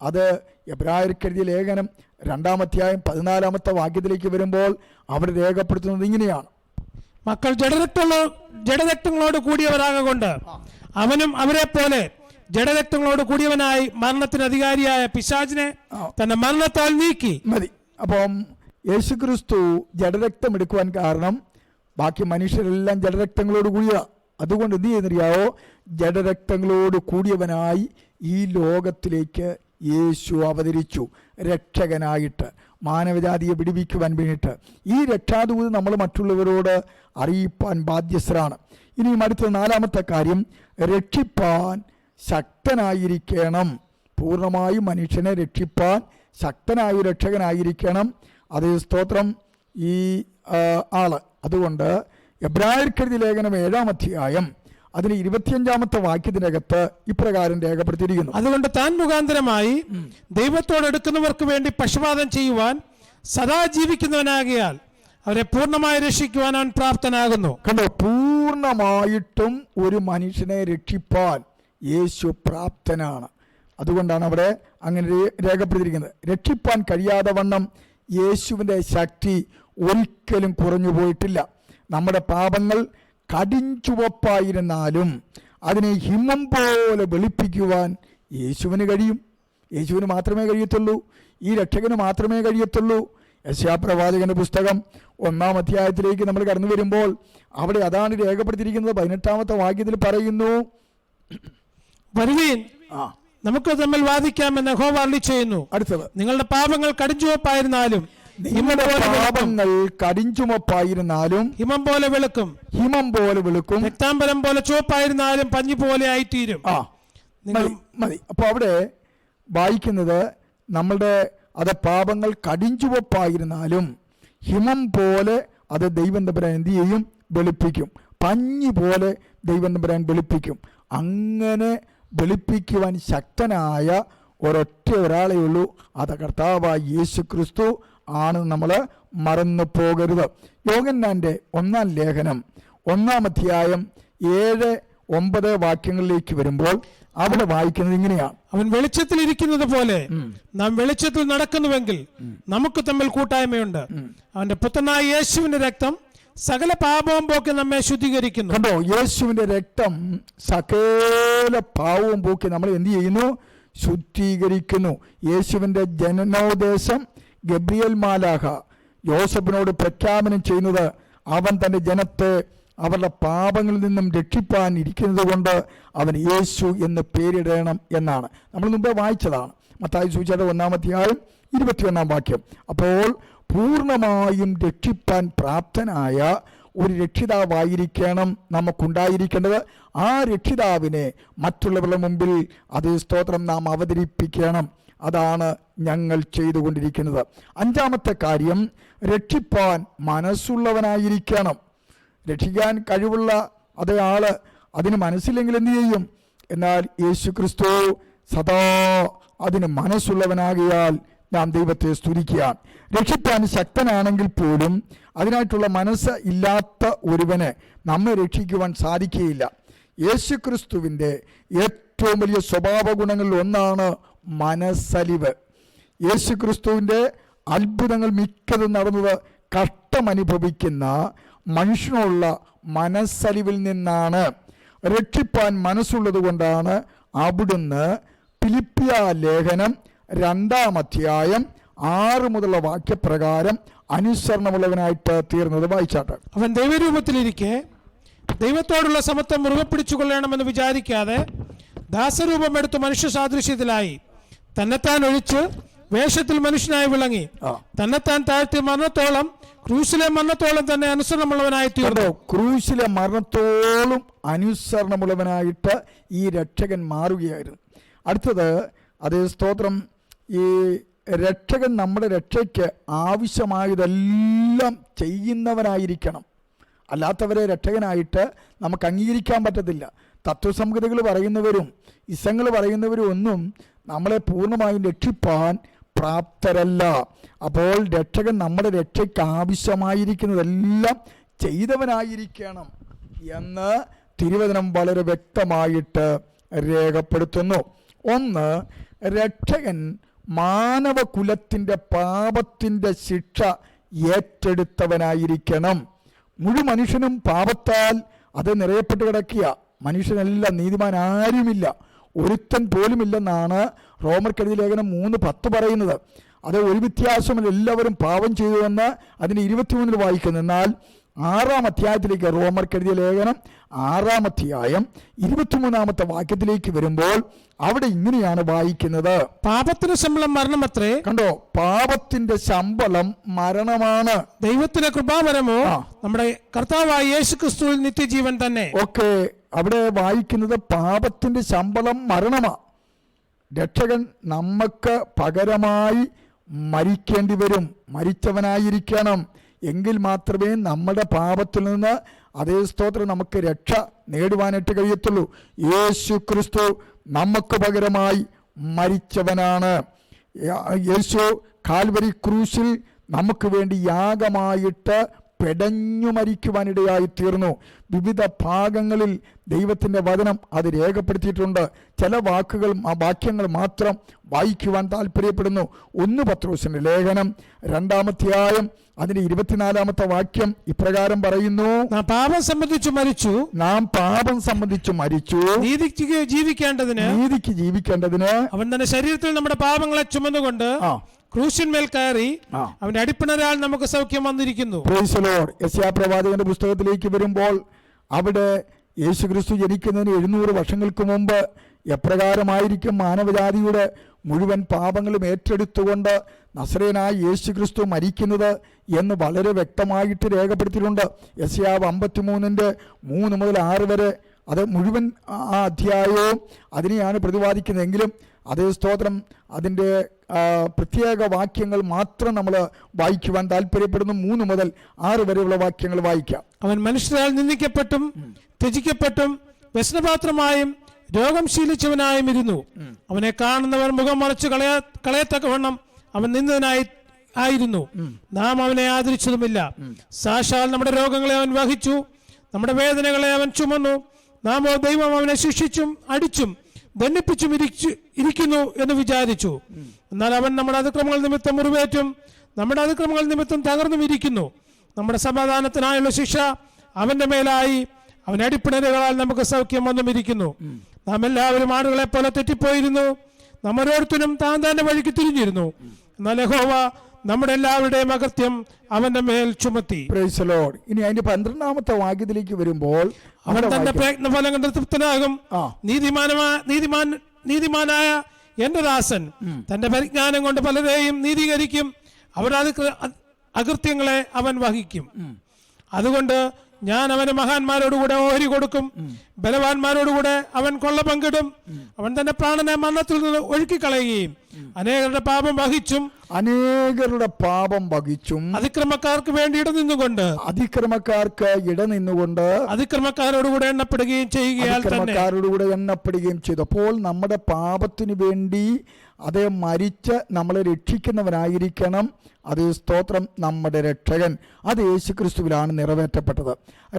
അത് എബ്രായർക്കെഴുതിയ ലേഖനം 2-ാം അധ്യായം 14-ാമത്തെ വാക്യത്തിലേക്ക് വരുമ്പോൾ അവിടെ രേഖപ്പെടുത്തുന്നത് ഇങ്ങനെയാണ്, മക്കൾ ജഡരക്തങ്ങളോട് കൂടിയവരാകൊണ്ട് അവനും അവരെ പോലെ ജഡരക്തങ്ങളോട് കൂടിയവനായി മരണത്തിന് അധികാരിയായ പിശാചിനെ തന്റെ മരണത്താൽ നീക്കി. മതി. അപ്പം യേശുക്രിസ്തു ജഡരക്തം എടുക്കുവാൻ കാരണം ബാക്കി മനുഷ്യരെല്ലാം ജഡരക്തങ്ങളോട് കൂടിയ, അതുകൊണ്ട് എന്ത് ചെയ്യുന്നറിയാവോ, ജഡരക്തങ്ങളോട് കൂടിയവനായി ഈ ലോകത്തിലേക്ക് യേശു അവതരിച്ചു രക്ഷകനായിട്ട്, മാനവജാതിയെ വിടുവിക്കുവാൻ വേണ്ടിയിട്ട്. ഈ രക്ഷാദൂത് നമ്മൾ മറ്റുള്ളവരോട് അറിയിപ്പാൻ ബാധ്യസ്ഥരാണ്. ഇനിയും അടുത്ത 4-ാമത്തെ കാര്യം, രക്ഷിപ്പാൻ ശക്തനായിരിക്കണം. പൂർണ്ണമായും മനുഷ്യനെ രക്ഷിപ്പാൻ ശക്തനായ രക്ഷകനായിരിക്കണം. അതേ സ്തോത്രം ഈ ആള്. അതുകൊണ്ട് എബ്രായർക്കെഴുതിയ ലേഖനം 7-ാം അധ്യായം അതിന് 25-ാമത്തെ വാക്യത്തിനകത്ത് ഇപ്രകാരം രേഖപ്പെടുത്തിയിരിക്കുന്നു: അതുകൊണ്ട് താൻ മുഖാന്തരമായി ദൈവത്തോടെടുക്കുന്നവർക്ക് വേണ്ടി പക്ഷപാതം ചെയ്യുവാൻ സദാ ജീവിക്കുന്നവനാകിയാൽ അവരെ പൂർണ്ണമായി രക്ഷിക്കുവാൻ അവൻ പ്രാപ്തനാകുന്നു. കണ്ടോ, പൂർണ്ണമായിട്ടും ഒരു മനുഷ്യനെ രക്ഷിപ്പാൻ യേശു പ്രാപ്തനാണ്. അതുകൊണ്ടാണ് അവിടെ അങ്ങനെ രേഖപ്പെടുത്തിയിരിക്കുന്നത്. രക്ഷിപ്പാൻ കഴിയാതെ വണ്ണം യേശുവിൻ്റെ ശക്തി ഒരിക്കലും കുറഞ്ഞു പോയിട്ടില്ല. നമ്മുടെ പാപങ്ങൾ കടിഞ്ചുവപ്പായിരുന്നാലും അതിനെ ഹിമം പോലെ വെളുപ്പിക്കുവാൻ യേശുവിന് കഴിയും. യേശുവിന് മാത്രമേ കഴിയത്തുള്ളൂ. ഈ രക്ഷകന് മാത്രമേ കഴിയത്തുള്ളൂ. യെശയ്യാപ്രവാചകന്റെ പുസ്തകം 1-ാം അധ്യായത്തിലേക്ക് നമ്മൾ കടന്നു വരുമ്പോൾ അവിടെ അതാണ് രേഖപ്പെടുത്തിയിരിക്കുന്നത്. 18-ാമത്തെ വാക്യത്തിൽ പറയുന്നു, വരുവീൻ നമുക്ക് തമ്മിൽ വാദിക്കാമെന്ന് യഹോവ അരുളിച്ചെയ്യുന്നു. അടുത്തത്, നിങ്ങളുടെ പാപങ്ങൾ കടിഞ്ചുവപ്പായിരുന്നാലും പാപങ്ങൾ കടിഞ്ചുമപ്പായിരുന്നാലും ഹിമം പോലെ വെളുക്കും. രക്താംബരം പോലെ ചുവപ്പായിരുന്നാലും പഞ്ഞി പോലെ ആയിത്തീരും. മതി. അപ്പോൾ അവിടെ വായിക്കുന്നത് നമ്മളുടെ അത് പാപങ്ങൾ കടിഞ്ചുവപ്പായിരുന്നാലും ഹിമം പോലെ അത് ദൈവം തമ്പുരാൻ എന്ത് ചെയ്യും? വെളുപ്പിക്കും. പഞ്ഞി പോലെ ദൈവം തമ്പുരാൻ വെളുപ്പിക്കും. അങ്ങനെ വെളുപ്പിക്കുവാൻ ശക്തനായ ഒരാളേ ഉള്ളൂ. അത് കർത്താവായ യേശു ക്രിസ്തു ആണ്. നമ്മൾ മറന്നു പോകരുത്. യോഹന്നാന്റെ 1-ാം ലേഖനം 1-ാം അധ്യായം 7-9 വാക്യങ്ങളിലേക്ക് വരുമ്പോൾ അവിടെ വായിക്കുന്നത് ഇങ്ങനെയാണ്: അവൻ വെളിച്ചത്തിൽ ഇരിക്കുന്നത് പോലെ നാം വെളിച്ചത്തിൽ നടക്കുന്നുവെങ്കിൽ നമുക്ക് തമ്മിൽ കൂട്ടായ്മയുണ്ട്. അവന്റെ പുത്രനായ യേശുവിന്റെ രക്തം സകല പാപവും പോക്കി നമ്മെ ശുദ്ധീകരിക്കുന്നു. കണ്ടോ, യേശുവിന്റെ രക്തം സകല പാവവും പോക്കി നമ്മളെ എന്ത് ചെയ്യുന്നു? ശുദ്ധീകരിക്കുന്നു. യേശുവിന്റെ ജനനോദ്ദേശം ഗബ്രിയേൽ മാലാഖ യോസഫിനോട് പ്രഖ്യാപനം ചെയ്യുന്നത് അവൻ തൻ്റെ ജനത്തെ അവരുടെ പാപങ്ങളിൽ നിന്നും രക്ഷിപ്പാൻ ഇരിക്കുന്നത് കൊണ്ട് അവൻ യേശു എന്ന് പേരിടണം എന്നാണ്. നമ്മൾ മുമ്പേ വായിച്ചതാണ്. മത്തായി സുവിശേഷം 1-ാം അധ്യായം 21-ാം വാക്യം. അപ്പോൾ പൂർണ്ണമായും രക്ഷിപ്പാൻ പ്രാപ്തനായ ഒരു രക്ഷിതാവായിരിക്കണം നമുക്കുണ്ടായിരിക്കേണ്ടത്. ആ രക്ഷിതാവിനെ മറ്റുള്ളവരുടെ മുമ്പിൽ അതേ സ്തോത്രം നാം അവതരിപ്പിക്കണം. അതാണ് ഞങ്ങൾ ചെയ്തുകൊണ്ടിരിക്കുന്നത്. 5-ാമത്തെ കാര്യം, രക്ഷിപ്പാൻ മനസ്സുള്ളവനായിരിക്കണം. രക്ഷിക്കാൻ കഴിവുള്ള അതേ ആള് അതിന് മനസ്സില്ലെങ്കിൽ എന്തു ചെയ്യും? എന്നാൽ യേശു ക്രിസ്തു സദാ അതിന് മനസ്സുള്ളവനാകിയാൽ നാം ദൈവത്തെ സ്തുതിക്കുകയാണ്. രക്ഷിപ്പാൻ ശക്തനാണെങ്കിൽ പോലും അതിനായിട്ടുള്ള മനസ്സ് ഇല്ലാത്ത ഒരുവന് നമ്മെ രക്ഷിക്കുവാൻ സാധിക്കുകയില്ല. യേശു ക്രിസ്തുവിൻ്റെ ഏറ്റവും വലിയ സ്വഭാവ ഗുണങ്ങളിൽ ഒന്നാണ് മനസ്സലിവ്. യേശു ക്രിസ്തുവിൻ്റെ അത്ഭുതങ്ങൾ മിക്കതും നടന്നത് കഷ്ടമനുഭവിക്കുന്ന മനുഷ്യനുള്ള മനസ്സലിവിൽ നിന്നാണ്. രക്ഷിപ്പാൻ മനസ്സുള്ളത് കൊണ്ടാണ് അവിടുന്ന് ഫിലിപ്പിയ ലേഖനം 2-ാം അധ്യായം 6 മുതലുള്ള വാക്യപ്രകാരം അനുസരണമുള്ളവനായിട്ട് തീർന്നത്. വായിച്ചാട്ടെ. അവൻ ദൈവരൂപത്തിലിരിക്കെ ദൈവത്തോടുള്ള സമത്വം മുറുകെ പിടിച്ചുകൊള്ളണമെന്ന് വിചാരിക്കാതെ ദാസരൂപമെടുത്ത് മനുഷ്യ സാദൃശ്യത്തിലായി തന്നെത്താൻ ഒഴിച്ച് വേഷത്തിൽ മനുഷ്യനായി വിളങ്ങി തന്നെത്താൻ താഴ്ത്തി മരണത്തോളം, ക്രൂശിലെ മരണത്തോളം തന്നെ അനുസരണമുള്ളവനായി തീർന്നു. ക്രൂശിലെ മരണത്തോളം അനുസരണമുള്ളവനായിട്ട് ഈ രക്ഷകൻ മാറുകയായിരുന്നു. അടുത്തത് അതേ സ്തോത്രം, ഈ രക്ഷകൻ നമ്മുടെ രക്ഷയ്ക്ക് ആവശ്യമായതെല്ലാം ചെയ്യുന്നവനായിരിക്കണം. അല്ലാത്തവരെ രക്ഷകനായിട്ട് നമുക്ക് അംഗീകരിക്കാൻ പറ്റത്തില്ല. തത്വസംഹിതകൾ പറയുന്നവരും ഇസങ്ങൾ പറയുന്നവരും ഒന്നും നമ്മളെ പൂർണ്ണമായും രക്ഷിപ്പാൻ പ്രാപ്തരല്ല. അപ്പോൾ രക്ഷകൻ നമ്മുടെ രക്ഷയ്ക്ക് ആവശ്യമായിരിക്കുന്നതെല്ലാം ചെയ്തവനായിരിക്കണം എന്ന് തിരുവചനം വളരെ വ്യക്തമായിട്ട് രേഖപ്പെടുത്തുന്നു. ഒന്ന്, രക്ഷകൻ മാനവകുലത്തിൻ്റെ പാപത്തിൻ്റെ ശിക്ഷ ഏറ്റെടുത്തവനായിരിക്കണം. മുഴു മനുഷ്യനും പാപത്താൽ അത് നിറയപ്പെട്ട് കിടക്കുക. മനുഷ്യനെല്ലാം നീതിമാൻ ആരുമില്ല, ഒരുത്തൻ പോലുമില്ലെന്നാണ് റോമർക്കെഴുതിയ ലേഖനം 3:10 പറയുന്നത്. അത് ഒരു വ്യത്യാസമില്ല, എല്ലാവരും പാപം ചെയ്തുവെന്ന് അതിന് 23 വായിക്കുന്നു. എന്നാൽ 6-ാം അധ്യായത്തിലേക്ക്, റോമർക്കെഴുതിയ ലേഖനം 6-ാം അധ്യായം 23-ാമത്തെ വാക്യത്തിലേക്ക് വരുമ്പോൾ അവിടെ ഇങ്ങനെയാണ് വായിക്കുന്നത്: പാപത്തിന് ശമ്പളം മരണമത്രേ. കണ്ടോ, പാപത്തിന്റെ ശമ്പളം മരണമാണ്. ദൈവത്തിന്റെ കൃപാവരമോ നമ്മുടെ കർത്താവായ യേശുക്രിസ്തുവിൽ നിത്യജീവൻ തന്നെ. ഓക്കെ, അവിടെ വായിക്കുന്നത് പാപത്തിന്റെ ശമ്പളം മരണമാണ്. രക്ഷകൻ നമുക്ക് പകരമായി മരിക്കേണ്ടി വരും, മരിച്ചവനായിരിക്കണം. എങ്കിൽ മാത്രമേ നമ്മുടെ പാപത്തിൽ നിന്ന്, അതേ സ്തോത്രം, നമുക്ക് രക്ഷ നേടുവാനായിട്ട് കഴിയത്തുള്ളൂ. യേശു ക്രിസ്തു നമുക്ക് പകരമായി മരിച്ചവനാണ്. യേശു കാൽവരി ക്രൂശിൽ നമുക്ക് വേണ്ടി യാഗമായിട്ട് പെടഞ്ഞു മരിക്കുവാനിടയായി തീർന്നു. വിവിധ ഭാഗങ്ങളിൽ ദൈവത്തിൻ്റെ വചനം അത് രേഖപ്പെടുത്തിയിട്ടുണ്ട്. ചില വാക്യങ്ങൾ മാത്രം വായിക്കുവാൻ താല്പര്യപ്പെടുന്നു. 1 പത്രോസിന്റെ ലേഖനം 2-ാം അധ്യായം അതിന്റെ 24-ാമത്തെ വാക്യം ഇപ്രകാരം പറയുന്നു: നാം പാപം സംബന്ധിച്ചു മരിച്ചു, നീതിക്ക് ജീവിക്കേണ്ടതിന് അവൻ തന്റെ ശരീരത്തിൽ നമ്മുടെ പാപങ്ങളെ ചുമന്നുകൊണ്ട് ക്രൂശിന്മേൽ കയറി അവന്റെ അടിപ്പിണരാൽ നമുക്ക് സൗഖ്യം വന്നിരിക്കുന്നു. Praise the Lord. യെശയ്യാപ്രവാചകന്റെ പുസ്തകത്തിലേക്ക് വരുമ്പോൾ അവിടെ യേശുക്രിസ്തു ജനിക്കുന്നതിന് 700 വർഷങ്ങൾക്ക് മുമ്പ് എപ്രകാരമായിരിക്കും മാനവജാതിയുടെ മുഴുവൻ പാപങ്ങളും ഏറ്റെടുത്തുകൊണ്ട് നസറേനായ യേശുക്രിസ്തു മരിക്കുന്നത് എന്ന് വളരെ വ്യക്തമായിട്ട് രേഖപ്പെടുത്തിയിട്ടുണ്ട്. യെശയ്യാവ് 53-ന്റെ 3 മുതൽ 6 വരെ അത് മുഴുവൻ ആ അധ്യായവും അതിനെയാണ് പ്രതിപാദിക്കുന്നതെങ്കിലും അതേ സ്തോത്രം അതിൻ്റെ പ്രത്യേക വാക്യങ്ങൾ മാത്രം നമ്മൾ വായിക്കുവാൻ താല്പര്യപ്പെടുന്നു. 3 മുതൽ 6 വരെയുള്ള വാക്യങ്ങൾ വായിക്കാം. അവൻ മനുഷ്യരാൽ നിന്ദിക്കപ്പെട്ടും ത്യജിക്കപ്പെട്ടും വ്യസനപാത്രമായും രോഗം ശീലിച്ചവനായും ഇരുന്നു. അവനെ കാണുന്നവർ മുഖം മറച്ചു കളയത്തക്കവണ്ണം അവൻ നിന്ദനായിരുന്നു. നാം അവനെ ആദരിച്ചതുമില്ല. സാക്ഷാൽ നമ്മുടെ രോഗങ്ങളെ അവൻ വഹിച്ചു, നമ്മുടെ വേദനകളെ അവൻ ചുമന്നു. നാമോ ദൈവം അവനെ ശിക്ഷിച്ചും അടിച്ചും ദണ്ഡിപ്പിച്ചും ഇരിക്കുന്നു എന്ന് വിചാരിച്ചു. എന്നാൽ അവൻ നമ്മുടെ അതിക്രമങ്ങൾ നിമിത്തം മുറിവേറ്റും നമ്മുടെ അതിക്രമങ്ങൾ നിമിത്തം തകർന്നും ഇരിക്കുന്നു. നമ്മുടെ സമാധാനത്തിനായുള്ള ശിക്ഷ അവന്റെ മേലായി, അവൻ അടിപ്പിണരുകളാൽ നമുക്ക് സൗഖ്യം വന്നും ഇരിക്കുന്നു. നാം എല്ലാവരും ആടുകളെ പോലെ തെറ്റിപ്പോയിരുന്നു, നാം ഓരോരുത്തരും താൻ തന്റെ വഴിക്ക് തിരിഞ്ഞിരുന്നു. എന്നാൽ യഹോവ നമ്മുടെ എല്ലാവരുടെയും അകൃത്യം അവന്റെ മേൽ ചുമത്തി. Praise the Lord. ഇനി അതിന്റെ 12-ാമത്തെ വാക്യത്തിലേക്ക് വരുമ്പോൾ അവൻ തന്റെ പ്രയത്നഫലം കണ്ട് തൃപ്തനാകും. നീതിമാനായ എന്റെ ദാസൻ തന്റെ പരിജ്ഞാനം കൊണ്ട് പലരെയും നീതീകരിക്കും, അവരുടെ അകൃത്യങ്ങളെ അവൻ വഹിക്കും. അതുകൊണ്ട് ഞാൻ അവന് മഹാന്മാരോടുകൂടെ ഓഹരി കൊടുക്കും, ബലവാന്മാരോടുകൂടെ അവൻ കൊള്ള പങ്കിടും. അവൻ തന്റെ പ്രാണനെ മരണത്തിൽ നിന്ന് ഒഴുക്കിക്കളയുകയും അനേകരുടെ പാപം വഹിച്ചും അതിക്രമക്കാർക്ക് വേണ്ടി ഇടനിന്നുകൊണ്ട് അതിക്രമക്കാരോടുകൂടെ എണ്ണപ്പെടുകയും ചെയ്തപ്പോൾ നമ്മുടെ പാപത്തിന് വേണ്ടി അത് മരിച്ച് നമ്മളെ രക്ഷിക്കുന്നവനായിരിക്കണം. അതേ സ്തോത്രം, നമ്മുടെ രക്ഷകൻ. അത് യേശുക്രിസ്തുവിലാണ് നിറവേറ്റപ്പെട്ടത്.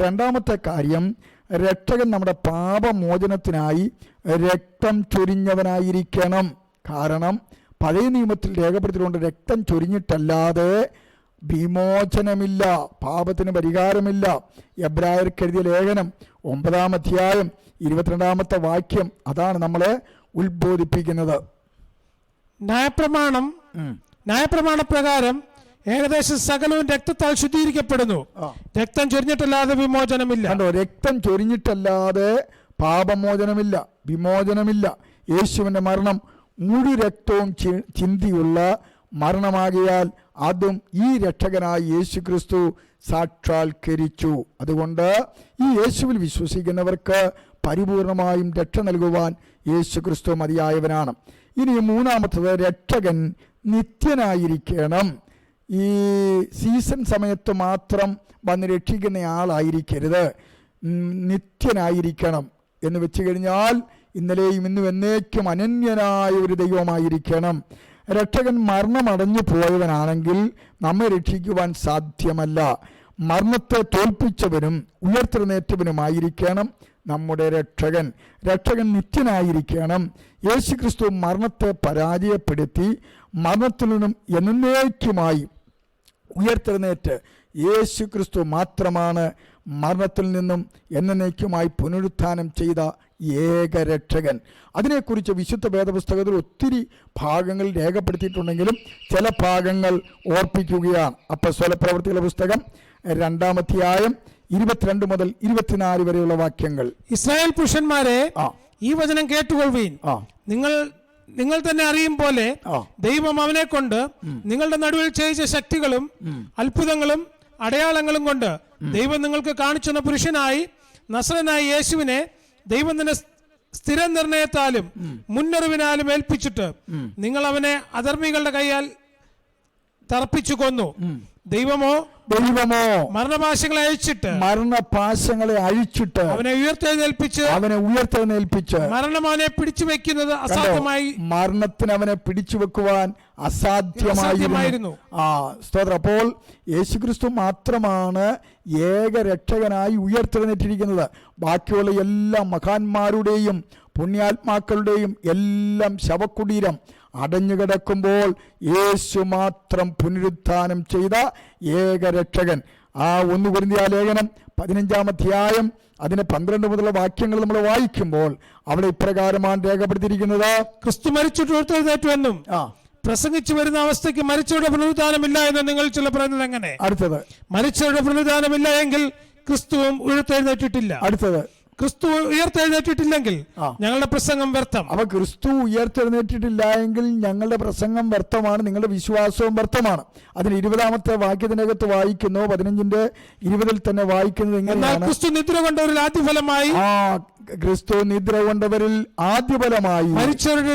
2-ാമത്തെ കാര്യം, രക്ഷകൻ നമ്മുടെ പാപമോചനത്തിനായി രക്തം ചൊരിഞ്ഞവനായിരിക്കണം. കാരണം പഴയ നിയമത്തിൽ രേഖപ്പെടുത്തിയിട്ടുണ്ട്, രക്തം ചൊരിഞ്ഞിട്ടല്ലാതെ വിമോചനമില്ല, പാപത്തിന് പരിഹാരമില്ല. എബ്രായർക്കെഴുതിയ ലേഖനം 9-ാം അധ്യായം 22-ാമത്തെ വാക്യം അതാണ് നമ്മളെ ഉത്ബോധിപ്പിക്കുന്നത്. ന്യായപ്രമാണപ്രകാരം ഏകദേശം സകലവും രക്തത്താൽ ശുദ്ധീകരിക്കപ്പെടുന്നു, രക്തം ചൊരിഞ്ഞിട്ടല്ലാതെ വിമോചനമില്ല. രക്തം ചൊരിഞ്ഞിട്ടല്ലാതെ പാപമോചനമില്ല, വിമോചനമില്ല. യേശുവിന്റെ മരണം മുഴു രക്തവും ചിന്തിയുള്ള മരണമാകിയാൽ അതും ഈ രക്ഷകനായ യേശു ക്രിസ്തു സാക്ഷാത്കരിച്ചു. അതുകൊണ്ട് ഈ യേശുവിൽ വിശ്വസിക്കുന്നവർക്ക് പരിപൂർണമായും രക്ഷ നൽകുവാൻ യേശു ക്രിസ്തു മതിയായവനാണ്. ഇനി 3-ാമത്തത്, രക്ഷകൻ നിത്യനായിരിക്കണം. ഈ സീസൺ സമയത്ത് മാത്രം വന്ന് രക്ഷിക്കുന്ന ആളായിരിക്കരുത്, നിത്യനായിരിക്കണം. എന്ന് വെച്ച് കഴിഞ്ഞാൽ ഇന്നലെയും ഇന്നും എന്നേക്കും അനന്യനായ ഒരു ദൈവമായിരിക്കണം. രക്ഷകൻ മരണമടഞ്ഞു പോയവനാണെങ്കിൽ നമ്മെ രക്ഷിക്കുവാൻ സാധ്യമല്ല. മരണത്തെ തോൽപ്പിച്ചവനും ഉയർത്തെഴുന്നേറ്റവനുമായിരിക്കണം നമ്മുടെ രക്ഷകൻ. രക്ഷകൻ നിത്യനായിരിക്കണം. യേശുക്രിസ്തു മരണത്തെ പരാജയപ്പെടുത്തി മരണത്തിൽ നിന്നും എന്നേക്കുമായി ഉയർത്തെഴുന്നേറ്റ് യേശു ക്രിസ്തു മാത്രമാണ് മരണത്തിൽ നിന്നും എന്നേക്കുമായി പുനരുത്ഥാനം ചെയ്ത ഏക രക്ഷകൻ. അതിനെക്കുറിച്ച് വിശുദ്ധ വേദപുസ്തകത്തിൽ ഒത്തിരി ഭാഗങ്ങൾ രേഖപ്പെടുത്തിയിട്ടുണ്ടെങ്കിലും ചില ഭാഗങ്ങൾ ഓർപ്പിക്കുകയാണ്. അപ്പോസ്തലപ്രവൃത്തികളുടെ പുസ്തകം 2-ാം അധ്യായം 22 മുതൽ 24 വരെയുള്ള വാക്യങ്ങൾ. ഇസ്രായേൽ പുരുഷന്മാരെ, ഈ വചനം കേട്ടുകൊള്ളുവീൻ. നിങ്ങൾ തന്നെ അറിയും പോലെ ദൈവം അവനെ കൊണ്ട് നിങ്ങളുടെ നടുവിൽ ചെയ്ത ശക്തികളും അത്ഭുതങ്ങളും അടയാളങ്ങളും കൊണ്ട് ദൈവം നിങ്ങൾക്ക് കാണിച്ചെന്ന പുരുഷനായി നസറനായ യേശുവിനെ ദൈവം തന്നെ സ്ഥിര നിർണയത്താലും മുന്നറിവിനാലും ഏൽപ്പിച്ചിട്ട് നിങ്ങൾ അവനെ അധർമ്മികളുടെ കൈയാൽ തറപ്പിച്ചു കൊന്നു. ദൈവമോ മരണപാശങ്ങളെ അഴിച്ചിട്ട് അവനെ ഉയർത്തെഴുന്നേൽപ്പിച്ച് മരണം അവനെ പിടിച്ചു വെക്കുന്നത് അസാധ്യമായി. മരണത്തിന് അവനെ പിടിച്ചു വെക്കുവാൻ അസാധ്യമായിരുന്നു. സ്തോത്രം. അപ്പോൾ യേശുക്രിസ്തു മാത്രമാണ് ഏക രക്ഷകനായി ഉയർത്തെഴുന്നേറ്റിരിക്കുന്നത്. ബാക്കിയുള്ള എല്ലാ മഹാന്മാരുടെയും പുണ്യാത്മാക്കളുടെയും എല്ലാം ശവകുടീരം അടഞ്ഞുകിടക്കുമ്പോൾ യേശു മാത്രം പുനരുത്ഥാനം ചെയ്ത ഏക രക്ഷകൻ. 1 കൊരിന്ത്യർ ലേഖനം 15-ാം അധ്യായം അതിന് 12 മുതലുള്ള വാക്യങ്ങൾ നമ്മൾ വായിക്കുമ്പോൾ അവിടെ ഇപ്രകാരമാണ് രേഖപ്പെടുത്തിയിരിക്കുന്നത്: ക്രിസ്തു മരിച്ചിട്ട് ഉയർത്തെഴുന്നേറ്റുവെന്നും പ്രസംഗിച്ചു വരുന്ന അവസ്ഥയ്ക്ക് മരിച്ചവരുടെ പുനരുത്ഥാനമില്ല എന്ന് നിങ്ങൾ ചില പറയുന്നത് എങ്ങനെ? അടുത്തത്, മരിച്ചവരുടെ പുനരുത്ഥാനമില്ല എങ്കിൽ ക്രിസ്തുവും ഉയർത്തെഴുന്നേറ്റിട്ടില്ല. അടുത്തത്, ക്രിസ്തു ഉയർത്തെഴുന്നേറ്റിട്ടില്ലെങ്കിൽ ഞങ്ങളുടെ പ്രസംഗം വ്യർത്ഥം. അപ്പൊ ക്രിസ്തു ഉയർത്തെഴുന്നേറ്റിട്ടില്ല എങ്കിൽ ഞങ്ങളുടെ പ്രസംഗം വ്യർത്ഥമാണ്, നിങ്ങളുടെ വിശ്വാസവും വ്യർത്ഥമാണ്. അതിന് 20-ാമത്തെ വാക്യത്തിനകത്ത് വായിക്കുന്നു, 15-ന്റെ 20-ൽ തന്നെ വായിക്കുന്നത് എങ്ങനെയാണ്? ക്രിസ്തു നിദ്ര കൊണ്ടവരിൽ ആദ്യഫലമായി ക്രിസ്തു നിദ്ര കൊണ്ടവരിൽ ആദ്യഫലമായി മരിച്ചവരുടെ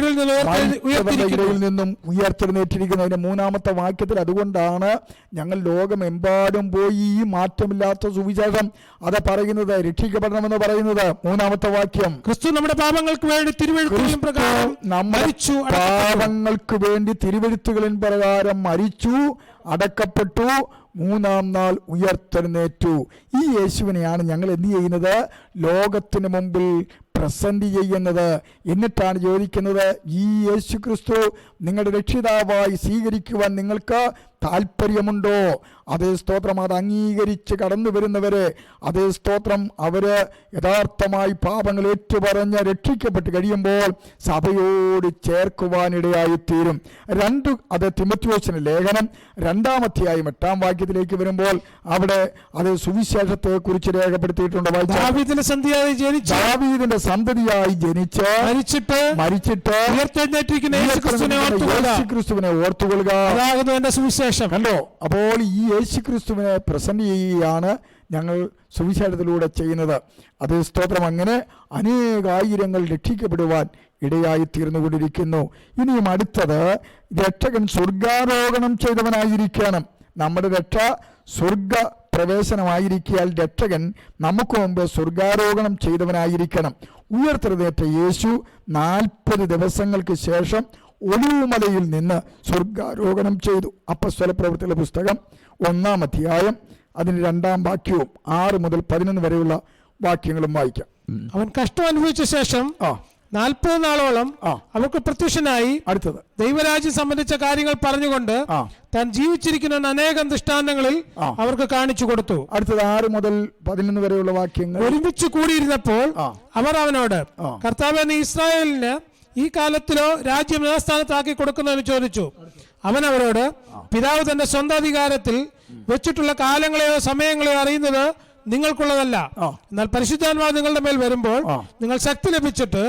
ഇടയിൽ നിന്നും ഉയർത്തെഴുന്നേറ്റിരിക്കുന്നു. അതിന്റെ 3-ാമത്തെ വാക്യത്തിൽ അതുകൊണ്ടാണ് ഞങ്ങൾ ലോകമെമ്പാടും പോയി ഈ മാറ്റമില്ലാത്ത സുവിശേഷം അത് പറയുന്നത്, രക്ഷിക്കപ്പെടണമെന്ന് പറയുന്നത്. 3-ാമത്തെ വാക്യം, ക്രിസ്തു നമ്മുടെ പാപങ്ങൾക്ക് വേണ്ടി തിരുവെഴുത്തുകളിൻ പ്രകാരം മരിച്ചു, പാപങ്ങൾക്ക് വേണ്ടി തിരുവെഴുത്തുകളിൻ പ്രകാരം മരിച്ചു, അടക്കപ്പെട്ടു, 3-ാം നാൾ ഉയർത്തെഴുന്നേറ്റു. ഈ യേശുവിനെയാണ് ഞങ്ങൾ എന്ത് ചെയ്യുന്നത്? ലോകത്തിന് മുമ്പിൽ പ്രസന്റ് ചെയ്യുന്നത്. എന്നിട്ടാണ് ചോദിക്കുന്നത്, ഈ യേശു ക്രിസ്തു നിങ്ങളുടെ രക്ഷിതാവായി സ്വീകരിക്കുവാൻ നിങ്ങൾക്ക് താല്പര്യമുണ്ടോ? അതേ സ്തോത്രം. അത് അംഗീകരിച്ച് കടന്നു വരുന്നവരെ, അതേ സ്തോത്രം, അവര് യഥാർത്ഥമായി പാപങ്ങൾ ഏറ്റുപറഞ്ഞ് രക്ഷിക്കപ്പെട്ട് കഴിയുമ്പോൾ സഭയോട് ചേർക്കുവാനിടയായിത്തീരും. അത് തിമോഥെയോസിന്റെ ലേഖനം 2-ാം അധ്യായം 8-ാം വാക്യത്തിലേക്ക് വരുമ്പോൾ അവിടെ അത് സുവിശേഷത്തെ കുറിച്ച് രേഖപ്പെടുത്തിയിട്ടുണ്ട്. ദാവീദിന്റെ സന്തതിയായി ജനിച്ച് മരിച്ചിട്ട് യേശുക്രിസ്തുവിനെ ഓർത്തുകൊള്ളുക. കണ്ടോ? അപ്പോൾ ഈ യേശുക്രിസ്തുവിനെ പ്രസന്റ് ചെയ്യുകയാണ് ഞങ്ങൾ സുവിശേഷത്തിലൂടെ ചെയ്യുന്നത്. അത് സ്തോത്രം. അങ്ങനെ അനേകായിരങ്ങൾ രക്ഷിക്കപ്പെടുവാൻ ഇടയായി തീർന്നുകൊണ്ടിരിക്കുന്നു. ഇനിയും അടുത്തത്, രക്ഷകൻ സ്വർഗാരോഹണം ചെയ്തവനായിരിക്കണം. നമ്മുടെ രക്ഷ സ്വർഗ പ്രവേശനമായിരിക്കിയാൽ രക്ഷകൻ നമുക്ക് മുമ്പ് സ്വർഗാരോഹണം ചെയ്തവനായിരിക്കണം. ഉയർത്തെഴുന്നേറ്റ യേശു 40 ദിവസങ്ങൾക്ക് ശേഷം ഒലിവുമലയിൽ നിന്ന് സ്വർഗാരോഹണം ചെയ്തു. അപ്പോസ്തലപ്രവൃത്തികളുടെ പുസ്തകം 1-ാം അധ്യായം അതിന് 2-ാം വാക്യവും 6 മുതൽ 11 വരെയുള്ള വാക്യങ്ങളും വായിക്കാം. അവൻ കഷ്ടം അനുഭവിച്ച ശേഷം 40 നാളോളം അവർക്ക് പ്രത്യക്ഷനായി അടുത്തത് ദൈവരാജ്യം സംബന്ധിച്ച കാര്യങ്ങൾ പറഞ്ഞുകൊണ്ട് താൻ ജീവിച്ചിരിക്കുന്ന അനേകം ദൃഷ്ടാന്തങ്ങളിൽ അവർക്ക് കാണിച്ചു കൊടുത്തു. അടുത്തത് 6 മുതൽ 11 വരെയുള്ള വാക്യങ്ങൾ. ഒരുമിച്ച് കൂടിയിരുന്നപ്പോൾ അവർ അവനോട്, കർത്താവേ, നീ ഇസ്രായേലിന് ഈ കാലത്തിലോ രാജ്യം യഥാസ്ഥാനത്താക്കി കൊടുക്കുന്നതെന്ന് ചോദിച്ചു. അവൻ അവരോട്, പിതാവ് തന്റെ സ്വന്തം അധികാരത്തിൽ വെച്ചിട്ടുള്ള കാലങ്ങളെയോ സമയങ്ങളെയോ അറിയുന്നത് നിങ്ങൾക്കുള്ളതല്ല. എന്നാൽ പരിശുദ്ധാത്മാവ് നിങ്ങളുടെ മേൽ വരുമ്പോൾ നിങ്ങൾ ശക്തി ലഭിച്ചിട്ട്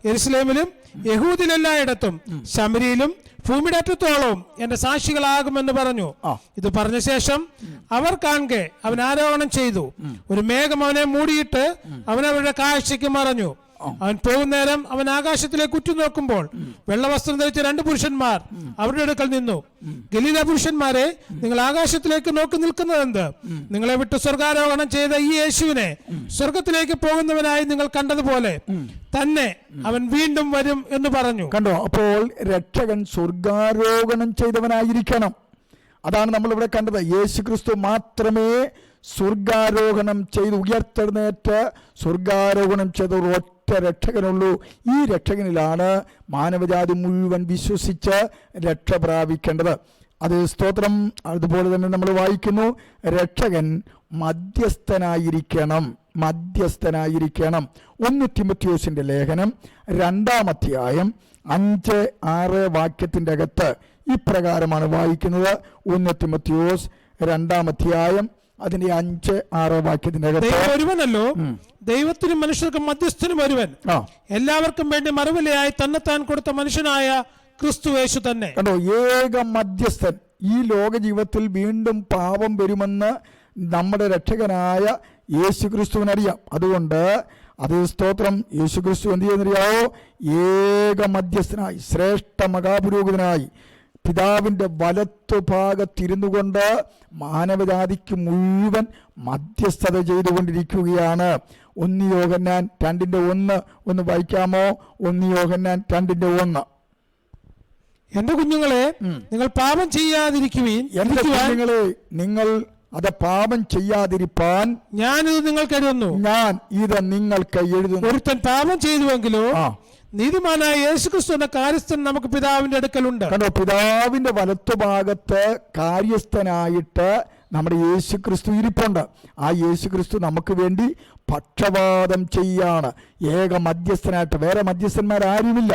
യെരുശലേമിലും യഹൂദിലെല്ലായിടത്തും ശമരിയിലും ഭൂമിയുടെ അറ്റത്തോളവും എന്റെ സാക്ഷികളാകുമെന്ന് പറഞ്ഞു. ഇത് പറഞ്ഞ ശേഷം അവർ കാണെ അവൻ ആരോഹണം ചെയ്തു. ഒരു മേഘം അവനെ മൂടിയിട്ട് അവൻ അവരുടെ കാഴ്ചയ്ക്ക് മറഞ്ഞു. അവൻ പോകുന്നേരം അവൻ ആകാശത്തിലേക്ക് ഉറ്റുനോക്കുമ്പോൾ വെള്ളവസ്ത്രം ധരിച്ച 2 പുരുഷന്മാർ അവരുടെ അടുക്കൽ നിന്നു. ഗലീല പുരുഷന്മാരെ, നിങ്ങൾ ആകാശത്തിലേക്ക് നോക്കി നിൽക്കുന്നതെന്ത്? നിങ്ങളെ വിട്ട് സ്വർഗാരോഹണം ചെയ്ത ഈ യേശുവിനെ സ്വർഗത്തിലേക്ക് പോകുന്നവനായി നിങ്ങൾ കണ്ടതുപോലെ തന്നെ അവൻ വീണ്ടും വരും എന്ന് പറഞ്ഞു. കണ്ടോ? അപ്പോൾ രക്ഷകൻ സ്വർഗാരോഹണം ചെയ്തവനായിരിക്കണം. അതാണ് നമ്മളിവിടെ കണ്ടത്. യേശു ക്രിസ്തു മാത്രമേ സ്വർഗാരോഹണം ചെയ്ത് ഉയർത്തെഴുന്നേറ്റ് സ്വർഗാരോഹണം ചെയ്ത ഒറ്റ രക്ഷകനുള്ളൂ. ഈ രക്ഷകനിലാണ് മാനവജാതി മുഴുവൻ വിശ്വസിച്ച് രക്ഷ പ്രാപിക്കേണ്ടത്. അത് സ്തോത്രം. അതുപോലെ തന്നെ നമ്മൾ വായിക്കുന്നു, രക്ഷകൻ മധ്യസ്ഥനായിരിക്കണം. 1 തിമോഥെയോസിന്റെ ലേഖനം 2-ാം അധ്യായം 5-6 വാക്യത്തിന്റെ അകത്ത് ഇപ്രകാരമാണ് വായിക്കുന്നത്. 1 തിമോഥെയോസ് 2-ാം അധ്യായം അതിന്റെ 5-6 വാക്യത്തിന്റെ അകത്ത്, ദൈവം ഒരുവനല്ലോ, ദൈവത്തിനും മനുഷ്യർക്കും മധ്യസ്ഥനും ഒരുവൻ, എല്ലാവർക്കും വേണ്ടി മറുവിലയായി തന്നെത്താൻ കൊടുത്ത മനുഷ്യനായ ക്രിസ്തുയേശു തന്നെ. കണ്ടോ, ഏക മധ്യസ്ഥൻ. ഈ ലോക ജീവിതത്തിൽ വീണ്ടും പാപം വരുമെന്ന് നമ്മുടെ രക്ഷകനായ യേശു ക്രിസ്തുവിനറിയാം. അതുകൊണ്ട് അത് സ്തോത്രം, യേശു ക്രിസ്തു എന്ത് ചെയ്യുന്നറിയാവോ? ഏക മധ്യസ്ഥനായി, ശ്രേഷ്ഠ മഹാപുരോഹിതനായി പിതാവിൻ്റെ വലത്തുഭാഗത്തിരുന്നു കൊണ്ട് മാനവജാതിക്ക് മുഴുവൻ മധ്യസ്ഥത ചെയ്തുകൊണ്ടിരിക്കുകയാണ്. 1 യോഹന്നാൻ 2:1 ഒന്ന് വായിക്കാമോ? 1 യോഹന്നാൻ 2:1. എന്റെ കുഞ്ഞുങ്ങളെ, നിങ്ങൾ പാപം ചെയ്യാതിരിക്കുവിൻ. എന്റെ കുഞ്ഞുങ്ങളെ, നിങ്ങൾ അത് പാപം ചെയ്യാതിരിപ്പാൻ ഞാനിത് നിങ്ങൾക്ക് എഴുതുന്നു. ഞാൻ ഇത് നിങ്ങൾക്ക് എഴുതുന്നു. ഒരുത്തൻ പാപം ചെയ്തുവെങ്കിലോ നീതിമാനായ യേശുക്രിസ്തു എന്ന കാര്യസ്ഥൻ നമുക്ക് പിതാവിന്റെ അടുക്കലുണ്ട്. കണ്ടോ, പിതാവിന്റെ വലത്തുഭാഗത്ത് കാര്യസ്ഥനായിട്ട് നമ്മുടെ യേശു ക്രിസ്തു ഇരിപ്പുണ്ട്. ആ യേശു ക്രിസ്തു നമുക്ക് വേണ്ടി പക്ഷപാതം ചെയ്യാണ്, ഏക മധ്യസ്ഥനായിട്ട്. വേറെ മധ്യസ്ഥന്മാരാരുമില്ല.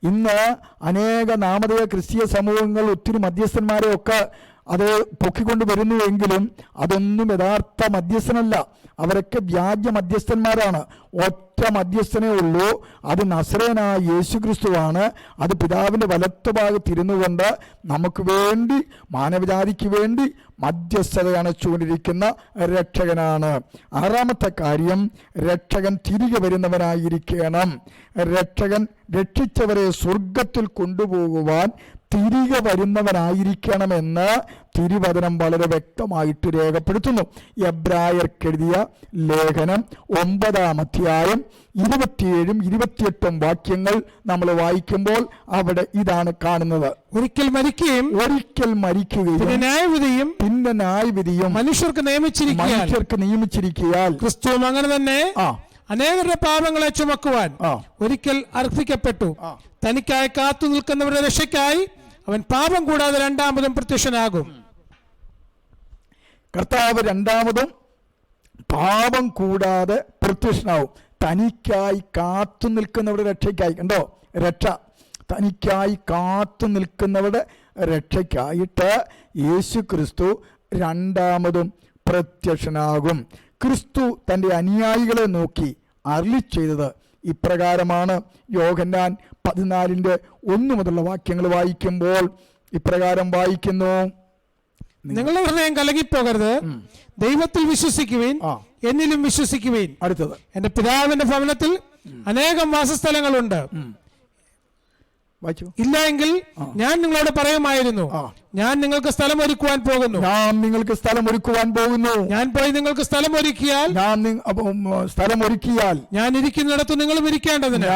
ഇന്ന് അനേക നാമധേയ ക്രിസ്തീയ സമൂഹങ്ങൾ ഒത്തിരി മധ്യസ്ഥന്മാരെ ഒക്കെ അത് പൊക്കിക്കൊണ്ട് വരുന്നുവെങ്കിലും അതൊന്നും യഥാർത്ഥ മധ്യസ്ഥനല്ല. അവരൊക്കെ വ്യാജ മധ്യസ്ഥന്മാരാണ്. ഒറ്റ മധ്യസ്ഥനേ ഉള്ളൂ, അത് നസറേനായ യേശു ക്രിസ്തുവാണ്. അത് പിതാവിൻ്റെ വലത്തുഭാഗത്തിരുന്നു കൊണ്ട് നമുക്ക് വേണ്ടി, മാനവജാതിക്ക് വേണ്ടി മധ്യസ്ഥത അണച്ചുകൊണ്ടിരിക്കുന്ന രക്ഷകനാണ്. 6-ാമത്തെ കാര്യം, രക്ഷകൻ തിരികെ വരുന്നവനായിരിക്കണം. രക്ഷകൻ രക്ഷിച്ചവരെ സ്വർഗത്തിൽ കൊണ്ടുപോകുവാൻ തിരികെ വരുന്നവനായിരിക്കണമെന്ന് തിരുവചനം വളരെ വ്യക്തമായിട്ട് രേഖപ്പെടുത്തുന്നു. എബ്രായർക്കെഴുതിയ ലേഖനം 9-ാം അധ്യായം 27-ഉം 28-ഉം വാക്യങ്ങൾ നമ്മൾ വായിക്കുമ്പോൾ അവിടെ ഇതാണ് കാണുന്നത്. ഒരിക്കൽ മരിക്കുകയും പിന്നെ ന്യായവിധിയും മനുഷ്യർക്ക് നിയമിച്ചിരിക്കയാൽ ക്രിസ്തുവും അങ്ങനെ തന്നെ അനേകരുടെ പാപങ്ങളെ ചുമക്കുവാൻ ഒരിക്കൽ അർപ്പിക്കപ്പെട്ടു. തനിക്കായി കാത്തു നിൽക്കുന്നവരുടെ രക്ഷയ്ക്കായി അവൻ പാപം കൂടാതെ രണ്ടാമതും പ്രത്യക്ഷനാകും. കർത്താവ് രണ്ടാമതും പാപം കൂടാതെ പ്രത്യക്ഷനാവും. തനിക്കായി കാത്തു നിൽക്കുന്നവരുടെ രക്ഷയ്ക്കായി. കണ്ടോ, രക്ഷ തനിക്കായി കാത്തു നിൽക്കുന്നവരുടെ രക്ഷയ്ക്കായിട്ട് യേശു ക്രിസ്തു രണ്ടാമതും പ്രത്യക്ഷനാകും. ക്രിസ്തു തൻ്റെ അനുയായികളെ നോക്കി അരുളി ചെയ്തത് ഇപ്രകാരമാണ്. യോഹന്നാൻ 14:1 മുതലുള്ള വാക്യങ്ങൾ വായിക്കുമ്പോൾ ഇപ്രകാരം വായിക്കുന്നു: നിങ്ങളുടെ ഹൃദയം കലങ്ങിപ്പോകരുത്, ദൈവത്തിൽ വിശ്വസിക്കുവിൻ, എന്നിലും വിശ്വസിക്കുവിൻ. അടുത്തത്, എന്റെ പിതാവിന്റെ ഭവനത്തിൽ അനേകം വാസസ്ഥലങ്ങളുണ്ട്. ഇല്ല എങ്കിൽ ഞാൻ നിങ്ങളോട് പറയുമായിരുന്നു, ഞാൻ നിങ്ങൾക്ക് സ്ഥലം ഒരുക്കുവാൻ പോകുന്നു. ഞാൻ പോയി നിങ്ങൾക്ക് സ്ഥലം ഒരുക്കിയാൽ ഞാൻ ഇരിക്കുന്നിടത്ത് നിങ്ങളും ഇരിക്കേണ്ടതിന്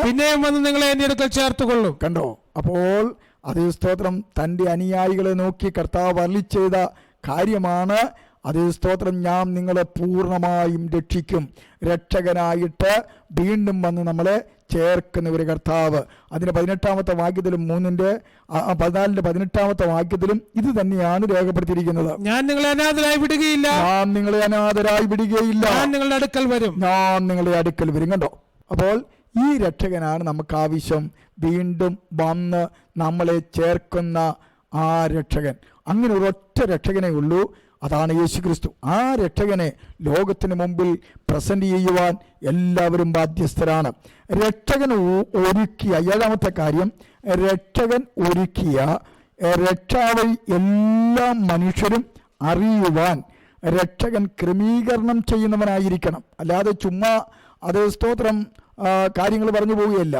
പിന്നെയും വന്ന് നിങ്ങളെ എന്റെ അടുക്കൽ ചേർത്തുകൊള്ളും. കണ്ടോ, അപ്പോൾ അതേ സ്തോത്രം, തൻ്റെ അനുയായികളെ നോക്കി കർത്താവ് അരുളി ചെയ്ത കാര്യമാണ്. അതേ സ്തോത്രം, ഞാൻ നിങ്ങളെ പൂർണ്ണമായും രക്ഷിക്കും. രക്ഷകനായിട്ട് വീണ്ടും വന്ന് നമ്മളെ ചേർക്കുന്ന ഒരു കർത്താവ്. അതിന് 18-ാമത്തെ വാക്യത്തിലും 14-ന്റെ വാക്യത്തിലും ഇത് തന്നെയാണ് രേഖപ്പെടുത്തിയിരിക്കുന്നത്. ഞാൻ നിങ്ങളെ അനാഥരായി വിടുകയില്ല, ഞാൻ നിങ്ങളുടെ അടുക്കൽ വരും. കണ്ടോ, അപ്പോൾ ഈ രക്ഷകനാണ് നമുക്ക് ആവശ്യം. വീണ്ടും വന്ന് നമ്മളെ ചേർക്കുന്ന ആ രക്ഷകൻ. അങ്ങനെ ഒരൊറ്റ രക്ഷകനേ ഉള്ളൂ, അതാണ് യേശു ക്രിസ്തു. ആ രക്ഷകനെ ലോകത്തിന് മുമ്പിൽ പ്രസന്റ് ചെയ്യുവാൻ എല്ലാവരും ബാധ്യസ്ഥരാണ്. രക്ഷകൻ ഒരുക്കിയ 7-ാമത്തെ കാര്യം, രക്ഷകൻ ഒരുക്കിയ രക്ഷാവഴി എല്ലാ മനുഷ്യരും അറിയുവാൻ രക്ഷകൻ ക്രമീകരണം ചെയ്യുന്നവനായിരിക്കണം. അല്ലാതെ ചുമ്മാ അത് സ്തോത്രം കാര്യങ്ങൾ പറഞ്ഞു പോവുകയല്ല.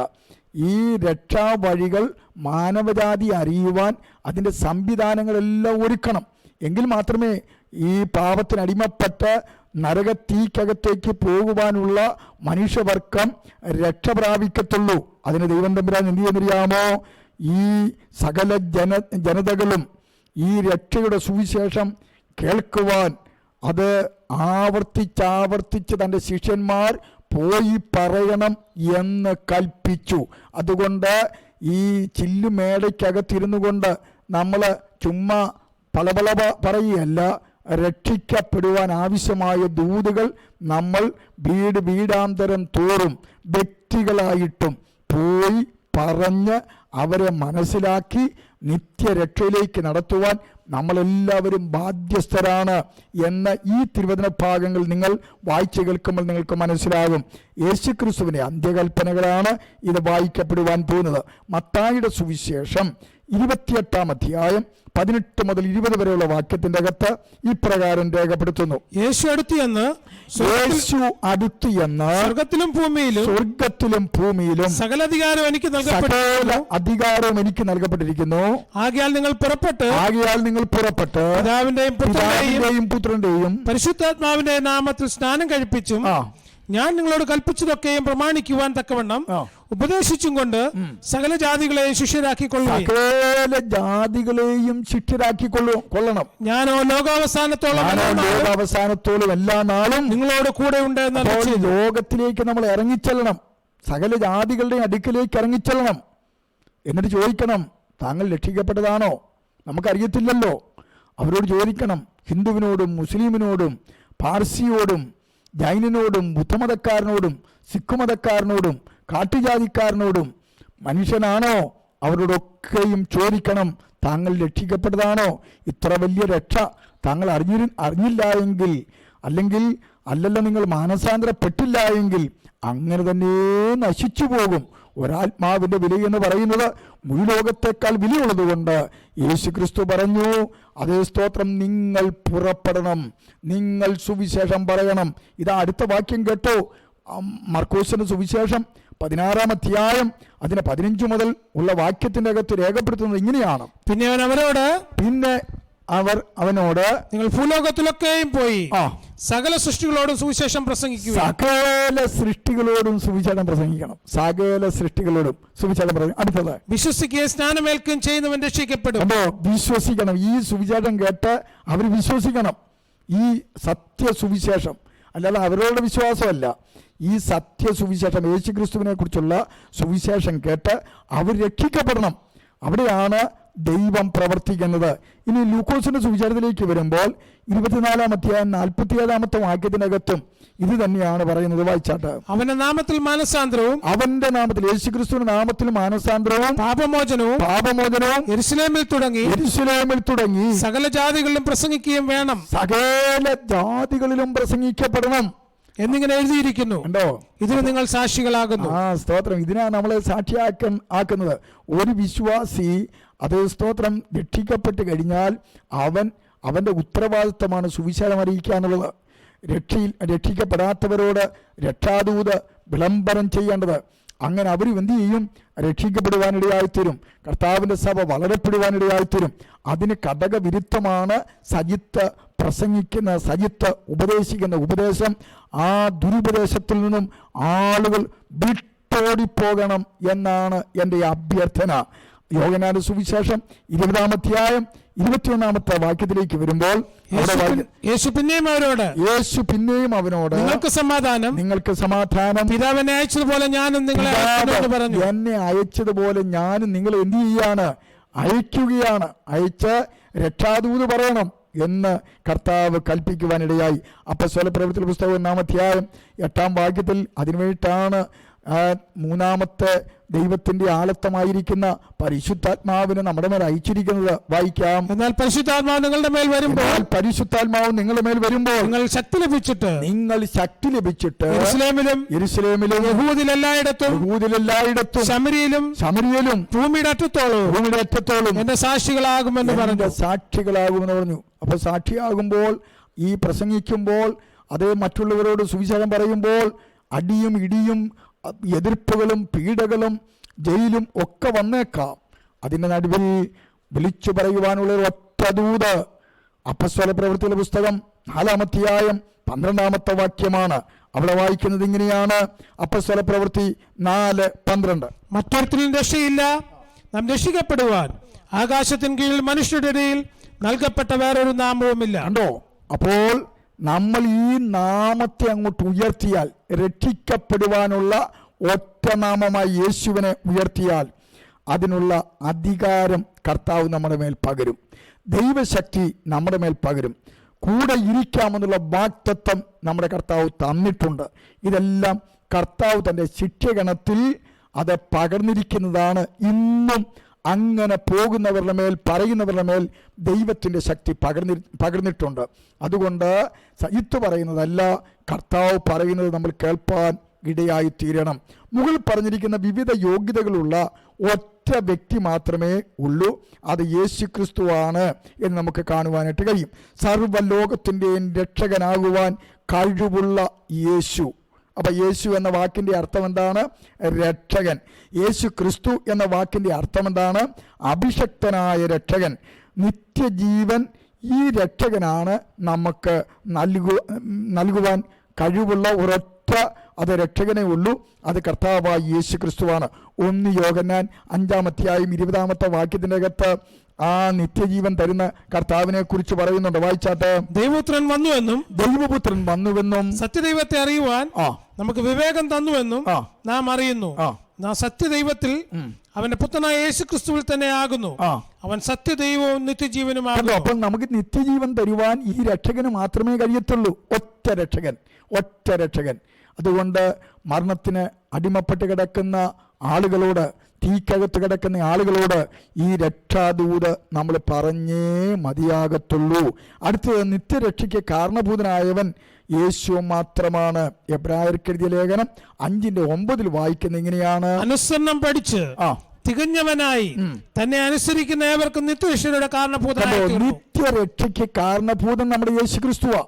ഈ രക്ഷാവഴികൾ മാനവജാതി അറിയുവാൻ അതിൻ്റെ സംവിധാനങ്ങളെല്ലാം ഒരുക്കണം. എങ്കിൽ മാത്രമേ ഈ പാപത്തിനടിമപ്പെട്ട് നരകത്തീക്കകത്തേക്ക് പോകുവാനുള്ള മനുഷ്യവർഗം രക്ഷ പ്രാപിക്കത്തുള്ളൂ. അതിന് ദൈവം തമ്പുരാൻ എന്ത് ചെയ്യുന്നറിയാമോ? ഈ സകല ജനതകളും ഈ രക്ഷയുടെ സുവിശേഷം കേൾക്കുവാൻ അത് ആവർത്തിച്ച് തൻ്റെ ശിഷ്യന്മാർ പോയി പറയണം എന്ന് കൽപ്പിച്ചു. അതുകൊണ്ട് ഈ ചില്ലുമേടയ്ക്കകത്തിരുന്നു കൊണ്ട് നമ്മൾ ചുമ്മാ പളപള പറയുകയല്ല. രക്ഷിക്കപ്പെടുവാൻ ആവശ്യമായ ദൂതുകൾ നമ്മൾ വീടാന്തരം തോറും വ്യക്തികളായിട്ടും പോയി പറഞ്ഞ് അവരെ മനസ്സിലാക്കി നിത്യരക്ഷയിലേക്ക് നടത്തുവാൻ നമ്മളെല്ലാവരും ബാധ്യസ്ഥരാണ് എന്ന് ഈ തിരുവചന ഭാഗങ്ങൾ നിങ്ങൾ വായിച്ചു കേൾക്കുമ്പോൾ നിങ്ങൾക്ക് മനസ്സിലാകും. യേശുക്രിസ്തുവിൻ്റെ അന്ത്യകൽപ്പനകളാണ് ഇത് വായിക്കപ്പെടുവാൻ പോകുന്നത്. മത്തായിയുടെ സുവിശേഷം 28-ാം അധ്യായം 18 മുതൽ 20 വരെയുള്ള വാക്യത്തിന്റെ അകത്ത് ഇപ്രകാരം രേഖപ്പെടുത്തുന്നു. യേശു അടുത്തു എന്ന് സ്വർഗത്തിലും ഭൂമിയിലും സകല അധികാരവും എനിക്ക് നൽകപ്പെട്ടിരിക്കുന്നു. ആകയാൽ നിങ്ങൾ പുറപ്പെട്ട് പിതാവിന്റെയും പുത്രന്റെയും പരിശുദ്ധാത്മാവിന്റെ നാമത്തിൽ സ്നാനം കഴിപ്പിച്ചും ഞാൻ നിങ്ങളോട് കൽപ്പിച്ചതൊക്കെയും പ്രമാണിക്കുവാൻ തക്കവണ്ണം ഉപദേശിച്ചും കൊണ്ട് സകല ജാതികളെയും ശിഷ്യരാക്കിക്കൊള്ളണം. ഞാനോ ലോകാവസാനത്തോളം എല്ലാ നാളും നിങ്ങളോട് കൂടെ ഉണ്ട്. ലോകത്തിലേക്ക് നമ്മൾ ഇറങ്ങിച്ചെല്ലണം, സകല ജാതികളുടെയും അടുക്കിലേക്ക് ഇറങ്ങിച്ചെല്ലണം. എന്നിട്ട് ചോദിക്കണം, താങ്കൾ രക്ഷിക്കപ്പെട്ടതാണോ? നമുക്കറിയത്തില്ലല്ലോ. അവരോട് ചോദിക്കണം. ഹിന്ദുവിനോടും മുസ്ലിമിനോടും പാർസിയോടും ജൈനനോടും ബുദ്ധമതക്കാരനോടും സിഖ് മതക്കാരനോടും കാട്ടുജാതിക്കാരനോടും മനുഷ്യനാണോ? അവരോടൊക്കെയും ചോദിക്കണം, താങ്കൾ രക്ഷിക്കപ്പെട്ടതാണോ? ഇത്ര വലിയ രക്ഷ താങ്കൾ അറിഞ്ഞില്ല എങ്കിൽ, അല്ലല്ലോ നിങ്ങൾ മാനസാന്തരപ്പെട്ടില്ല എങ്കിൽ അങ്ങനെ തന്നെ നശിച്ചു പോകും. ഒരാത്മാവിൻ്റെ വിലയെന്ന് പറയുന്നത് മുഴുലോകത്തേക്കാൾ വിലയുള്ളതുകൊണ്ട് യേശുക്രിസ്തു പറഞ്ഞു, അതേ സ്തോത്രം, നിങ്ങൾ പുറപ്പെടണം, നിങ്ങൾ സുവിശേഷം പറയണം. ഇതാ അടുത്ത വാക്യം കേട്ടോ. മർക്കോസിന്റെ സുവിശേഷം 16-ാം അധ്യായം അതിന് 15 മുതൽ ഉള്ള വാക്യത്തിന്റെ അകത്ത് രേഖപ്പെടുത്തുന്നത് ഇങ്ങനെയാണ്. പിന്നെ അവനോട് നിങ്ങൾ ഭൂലോകത്തിലൊക്കെയും പോയി സകല സൃഷ്ടികളോടും സുവിശേഷം പ്രസംഗിക്കുക. സകല സൃഷ്ടികളോടും സുവിശേഷം പ്രസംഗിക്കണം. സകല സൃഷ്ടികളോടും സുവിശേഷം പ്രസംഗിക്കണം. അടുത്തത്, വിശ്വസിക്കുകയും സ്നാനമേൽക്കുകയും ചെയ്യുന്നവൻ രക്ഷിക്കപ്പെടും. വിശ്വസിക്കണം. ഈ സുവിശേഷം കേട്ട് അവർ വിശ്വസിക്കണം. ഈ സത്യസുവിശേഷം, അല്ലാതെ അവരുടെ വിശ്വാസമല്ല. ഈ സത്യസുവിശേഷം, യേശുക്രിസ്തുവിനെ കുറിച്ചുള്ള സുവിശേഷം കേട്ട് അവർ രക്ഷിക്കപ്പെടണം. അവിടെയാണ് ദൈവം പ്രവർത്തിക്കുന്നത്. ഇനി ലൂക്കോസിന്റെ സുവിശേഷത്തിലേക്ക് വരുമ്പോൾ 24-ാം അധ്യായം 47-ാമത്തെ വാക്യത്തിനകത്തും ഇത് തന്നെയാണ് പറയുന്നത്. വായിച്ചാട്ട്. അവന്റെ നാമത്തിൽ മാനസാന്തരവും, അവന്റെ നാമത്തിൽ, യേശുക്രിസ്തുവിന്റെ നാമത്തിൽ മാനസാന്തരവും പാപമോചനവും യെരുശലേമിൽ തുടങ്ങി സകല ജാതികളിലും പ്രസംഗിക്കുകയും വേണം. സകല ജാതികളിലും പ്രസംഗിക്കപ്പെടണം എന്നിങ്ങനെ എഴുതിയിരിക്കുന്നു. ഉണ്ടോ? ഇതിന് നിങ്ങൾ സാക്ഷികളാകുന്നു. സ്തോത്രം. ഇതിനാണ് നമ്മളെ സാക്ഷിയാക്കുന്നത്. ഒരു വിശ്വാസി, അതേ സ്തോത്രം, രക്ഷിക്കപ്പെട്ട് കഴിഞ്ഞാൽ അവന്റെ ഉത്തരവാദിത്തമാണ് സുവിശേഷം അറിയിക്കുക എന്നുള്ളത്. രക്ഷിക്കപ്പെടാത്തവരോട് രക്ഷാദൂത് വിളംബരം ചെയ്യേണ്ടത്. അങ്ങനെ അവരും എന്ത് ചെയ്യും? രക്ഷിക്കപ്പെടുവാനിടയായിത്തീരും. കർത്താവിൻ്റെ സഭ വളരപ്പെടുവാനിടയായിത്തീരും. അതിന് കടകവിരുദ്ധമാണ് സജിത്ത് പ്രസംഗിക്കുന്ന, സജിത്ത് ഉപദേശിക്കുന്ന ഉപദേശം. ആ ദുരുപദേശത്തിൽ നിന്നും ആളുകൾ വിട്ടോടിപ്പോകണം എന്നാണ് എൻ്റെ അഭ്യർത്ഥന. യോഹന്നാന്റെ സുവിശേഷം 20-ാം അധ്യായം 21-ാമത്തെ വാക്യത്തിലേക്ക് വരുമ്പോൾ യേശു പിന്നെയും അവനോട് നിങ്ങൾക്ക് സമാധാനം, പിതാവിനെ അയച്ചതുപോലെ ഞാനും നിങ്ങളെ പറഞ്ഞു. എന്നെ അയച്ചതുപോലെ ഞാനും നിങ്ങളെ എന്ത് ചെയ്യാണ്? അയക്കുകയാണ്. അയച്ച് രക്ഷാദൂത് പറയണം എന്ന് കർത്താവ് കൽപ്പിക്കുവാനിടയായി. അപ്പോസ്തലപ്രവൃത്തിയുടെ പുസ്തകം 1-ാം അധ്യായം 8-ാം വാക്യത്തിൽ അതിനുവേണ്ടിയിട്ടാണ് 3-ാമത്തെ ദൈവത്തിന്റെ ആളത്തമായിരിക്കുന്ന പരിശുദ്ധാത്മാവിനെ നമ്മുടെ മേൽ അയച്ചിരിക്കുന്നത്. വായിക്കാം. എന്നാൽ പരിശുദ്ധാത്മാവ് നിങ്ങളുടെ മേൽ വരുമ്പോൾ നിങ്ങൾ ശക്തി ലഭിച്ചിട്ട് യെരൂശലേമിലും യഹൂദിലെല്ലായിടത്തും ശമരിയിലും ഭൂമിയുടെ അറ്റത്തോളം എന്റെ സാക്ഷികളാകുമെന്ന് പറഞ്ഞു. അപ്പൊ സാക്ഷിയാകുമ്പോൾ, ഈ പ്രസംഗിക്കുമ്പോൾ, അതേ മറ്റുള്ളവരോട് സുവിശേഷം പറയുമ്പോൾ അടിയും ഇടിയും എതിർപ്പുകളും പീഡകളും ജയിലും ഒക്കെ വന്നേക്കാം. അതിൻ്റെ നടുവിൽ വിളിച്ചു പറയുവാനുള്ള ഒറ്റ ദൂത് അപ്പോസ്തലപ്രവൃത്തിയുടെ പുസ്തകം 4-ാം അധ്യായം 12-ാമത്തെ വാക്യമാണ്. അവിടെ വായിക്കുന്നത് ഇങ്ങനെയാണ്. അപ്പോസ്തലപ്രവൃത്തി 4:12. മറ്റൊരുത്തരും രക്ഷയില്ല, നാം രക്ഷിക്കപ്പെടുവാൻ ആകാശത്തിന് കീഴിൽ മനുഷ്യരുടെ ഇടയിൽ നൽകപ്പെട്ട വേറൊരു നാമവുമില്ല. കണ്ടോ? അപ്പോൾ നമ്മൾ ഈ നാമത്തെ അങ്ങോട്ട് ഉയർത്തിയാൽ, രക്ഷിക്കപ്പെടുവാനുള്ള ഒറ്റ നാമമായി യേശുവിനെ ഉയർത്തിയാൽ, അതിനുള്ള അധികാരം കർത്താവ് നമ്മുടെ മേൽ പകരും. ദൈവശക്തി നമ്മുടെ മേൽ പകരും. കൂടെ ഇരിക്കാമെന്നുള്ള വാഗ്ദത്തം നമ്മുടെ കർത്താവ് തന്നിട്ടുണ്ട്. ഇതെല്ലാം കർത്താവ് തൻ്റെ ശിക്ഷഗണത്തിൽ അത് പകർന്നിരിക്കുന്നതാണ്. ഇന്നും അങ്ങനെ പോകുന്നവരുടെ മേൽ, പറയുന്നവരുടെ മേൽ ദൈവത്തിൻ്റെ ശക്തി പകർന്നിട്ടുണ്ട്. അതുകൊണ്ട് സജിത്ത് പറയുന്നതല്ല, കർത്താവ് പറയുന്നത് നമ്മൾ കേൾപ്പാൻ ഇടയായി തീരണം. മുകളിൽ പറഞ്ഞിരിക്കുന്ന വിവിധ യോഗ്യതകളുള്ള ഒറ്റ വ്യക്തി മാത്രമേ ഉള്ളൂ. അത് യേശു ക്രിസ്തുവാണ് എന്ന് നമുക്ക് കാണുവാനായിട്ട് കഴിയും. സർവ്വലോകത്തിൻ്റെയും രക്ഷകനാകുവാൻ കഴിവുള്ള യേശു. അപ്പം യേശു എന്ന വാക്കിൻ്റെ അർത്ഥം എന്താണ്? രക്ഷകൻ. യേശു ക്രിസ്തു എന്ന വാക്കിൻ്റെ അർത്ഥം എന്താണ്? അഭിഷക്തനായ രക്ഷകൻ. നിത്യജീവൻ ഈ രക്ഷകനാണ് നമുക്ക് നൽകുവാൻ കഴിവുള്ള ഒരൊറ്റ അത് രക്ഷകനേ ഉള്ളൂ. അത് കർത്താവായ യേശു ക്രിസ്തുവാണ്. 1 യോഹന്നാൻ 5-ാം അധ്യായം 20-ാമത്തെ വാക്യത്തിൻ്റെ അകത്ത് ആ നിത്യജീവൻ തരുന്ന കർത്താവിനെ കുറിച്ച് പറയുന്നുണ്ട്. വായിച്ചാട്ടെ. ദൈവപുത്രൻ വന്നുവെന്നും സത്യദൈവത്തെ അറിയുവാൻ നമുക്ക് വിവേകം തന്നുവെന്നും നാം അറിയുന്നു. നാം സത്യദൈവത്തിൽ അവന്റെ പുത്രനായ യേശു ക്രിസ്തുവിൽ തന്നെ ആകുന്നു. അവൻ സത്യദൈവവും നിത്യജീവനും ആകുന്നു. അപ്പോൾ നമുക്ക് നിത്യജീവൻ തരുവാൻ ഈ രക്ഷകന് മാത്രമേ കഴിയത്തുള്ളൂ. ഒറ്റ രക്ഷകൻ. അതുകൊണ്ട് മരണത്തിന് അടിമപ്പെട്ട് കിടക്കുന്ന ആളുകളോട്, തീക്കകത്ത് കിടക്കുന്ന ആളുകളോട് ഈ രക്ഷാദൂത് നമ്മൾ പറഞ്ഞേ മതിയാകത്തുള്ളൂ. അടുത്തത്, നിത്യരക്ഷയ്ക്ക് കാരണഭൂതനായവൻ യേശു മാത്രമാണ്. എബ്രായർക്കെഴുതിയ ലേഖനം 5:9 വായിക്കുന്ന ഇങ്ങനെയാണ്: അനുസരണം പഠിച്ച് തികഞ്ഞവനായി തന്നെ അനുസരിക്കുന്ന ഏവർക്കും നിത്യരക്ഷയുടെ കാരണഭൂതനായി. നിത്യരക്ഷയ്ക്ക് കാരണഭൂതൻ നമ്മുടെ യേശു ക്രിസ്തുവാ.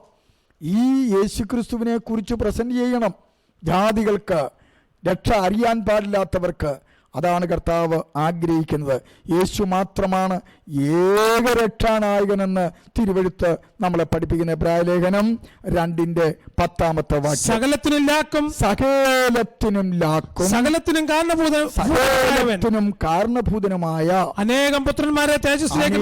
ഈ യേശു ക്രിസ്തുവിനെ കുറിച്ച് പ്രസന്റ് ചെയ്യണം ജാതികൾക്ക്, രക്ഷ അറിയാൻ പാടില്ലാത്തവർക്ക്. അതാണ് കർത്താവ് ആഗ്രഹിക്കുന്നത്. യേശു മാത്രമാണ് ഏകരക്ഷാനായകനെന്ന് തിരുവെഴുത്ത് നമ്മളെ പഠിപ്പിക്കുന്ന എബ്രായലേഖനം 2:10 വാക്യം. സകലത്തിനും ലാക്കും സകലത്തിനും കാരണഭൂതനുമായ അനേകം പുത്രന്മാരെ തേജസ്സിലേക്ക്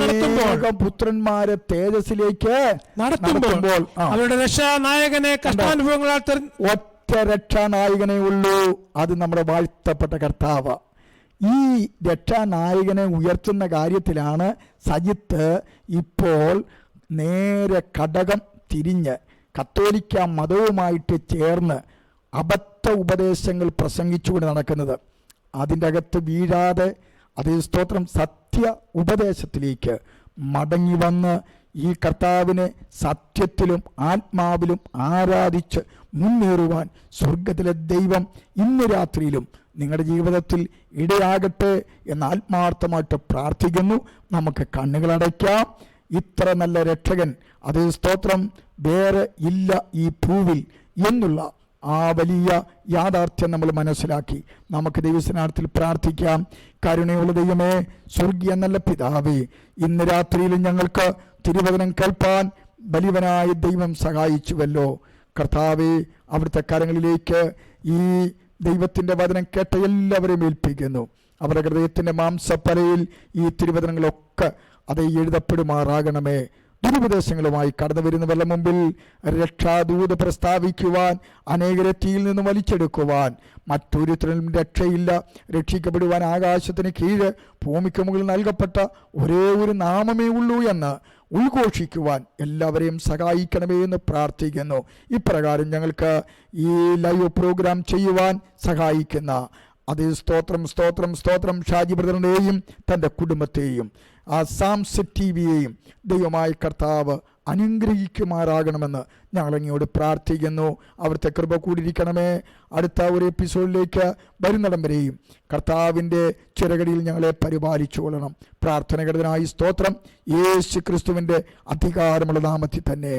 നടത്തുമ്പോൾ അവരുടെ രക്ഷാനായകനെ കഷ്ടാനുഭവങ്ങളാൽ ഒറ്റ രക്ഷാനായകനേ ഉള്ളൂ. അത് നമ്മുടെ വാഴ്ത്തപ്പെട്ട കർത്താവ്. ഈ രക്ഷാനായകനെ ഉയർത്തുന്ന കാര്യത്തിലാണ് സജിത്ത് ഇപ്പോൾ നേരെ ഘടകം തിരിഞ്ഞ് കത്തോലിക്ക മതവുമായിട്ട് ചേർന്ന് അബദ്ധ ഉപദേശങ്ങൾ പ്രസംഗിച്ചുകൊണ്ട് നടക്കുന്നത്. അതിൻ്റെ അകത്ത് വീഴാതെ അതേ സ്തോത്രം സത്യ ഉപദേശത്തിലേക്ക് മടങ്ങി വന്ന് ഈ കർത്താവിനെ സത്യത്തിലും ആത്മാവിലും ആരാധിച്ച് മുന്നേറുവാൻ സ്വർഗത്തിലെ ദൈവം ഇന്ന് രാത്രിയിലും നിങ്ങളുടെ ജീവിതത്തിൽ ഇടയാകട്ടെ എന്ന് ആത്മാർത്ഥമായിട്ട് പ്രാർത്ഥിക്കുന്നു. നമുക്ക് കണ്ണുകളടയ്ക്കാം. ഇത്ര നല്ല രക്ഷകൻ, അതേ സ്തോത്രം, വേറെ ഇല്ല ഈ ഭൂവിൽ എന്നുള്ള ആ വലിയ യാഥാർത്ഥ്യം നമ്മൾ മനസ്സിലാക്കി നമുക്ക് ദൈവസ്നാനത്തിൽ പ്രാർത്ഥിക്കാം. കരുണയുള്ള ദൈവമേ, സ്വർഗീയ നല്ല പിതാവേ, ഇന്ന് രാത്രിയിലും ഞങ്ങൾക്ക് തിരുവചനം കേൾപ്പാൻ ബലിവനായ ദൈവം സഹായിച്ചുവല്ലോ. കർത്താവേ, അവിടുത്തെ കരങ്ങളിലേക്ക് ഈ ദൈവത്തിൻ്റെ വചനം കേട്ട എല്ലാവരെയും ഏൽപ്പിക്കുന്നു. അവരുടെ ഹൃദയത്തിൻ്റെ മാംസപ്പലയിൽ ഈ തിരുവചനങ്ങളൊക്കെ അത് എഴുതപ്പെടുമാറാകണമേ. ദുരുപദേശങ്ങളുമായി കടന്നു വരുന്നവരുടെ മുമ്പിൽ രക്ഷാദൂത് പ്രസ്താവിക്കുവാൻ, അനേകരെ തീയിൽ നിന്ന് വലിച്ചെടുക്കുവാൻ, മറ്റൊരുത്തരും രക്ഷയില്ല, രക്ഷിക്കപ്പെടുവാൻ ആകാശത്തിന് കീഴ് ഭൂമിക്ക് മുകളിൽ നൽകപ്പെട്ട ഒരേ ഒരു നാമമേ ഉള്ളൂ എന്ന് ഉദ്ഘോഷിക്കുവാൻ എല്ലാവരെയും സഹായിക്കണമേ എന്ന് പ്രാർത്ഥിക്കുന്നു. ഇപ്രകാരം ഞങ്ങൾക്ക് ഈ ലൈവ് പ്രോഗ്രാം ചെയ്യുവാൻ സഹായിക്കുന്ന അതേ സ്തോത്രം ഷാജി ബ്രദറിനെയും തൻ്റെ കുടുംബത്തെയും ആ സാംസ് ടിവിയെയും ദൈവമായ കർത്താവ് അനുഗ്രഹിക്കുമാറാകണമെന്ന് ഞങ്ങളങ്ങയോട് പ്രാർത്ഥിക്കുന്നു. അവിടുത്തെ കൃപ കൂടിയിരിക്കണമേ. അടുത്ത ഒരു എപ്പിസോഡിലേക്ക് വരുന്നിടം വരെയും കർത്താവിൻ്റെ ചിറകടിയിൽ ഞങ്ങളെ പരിപാലിച്ചു കൊള്ളണം. പ്രാർത്ഥനകടനായി സ്തോത്രം. യേശു ക്രിസ്തുവിൻ്റെ അധികാരമുള്ള നാമത്തിൽ തന്നെ.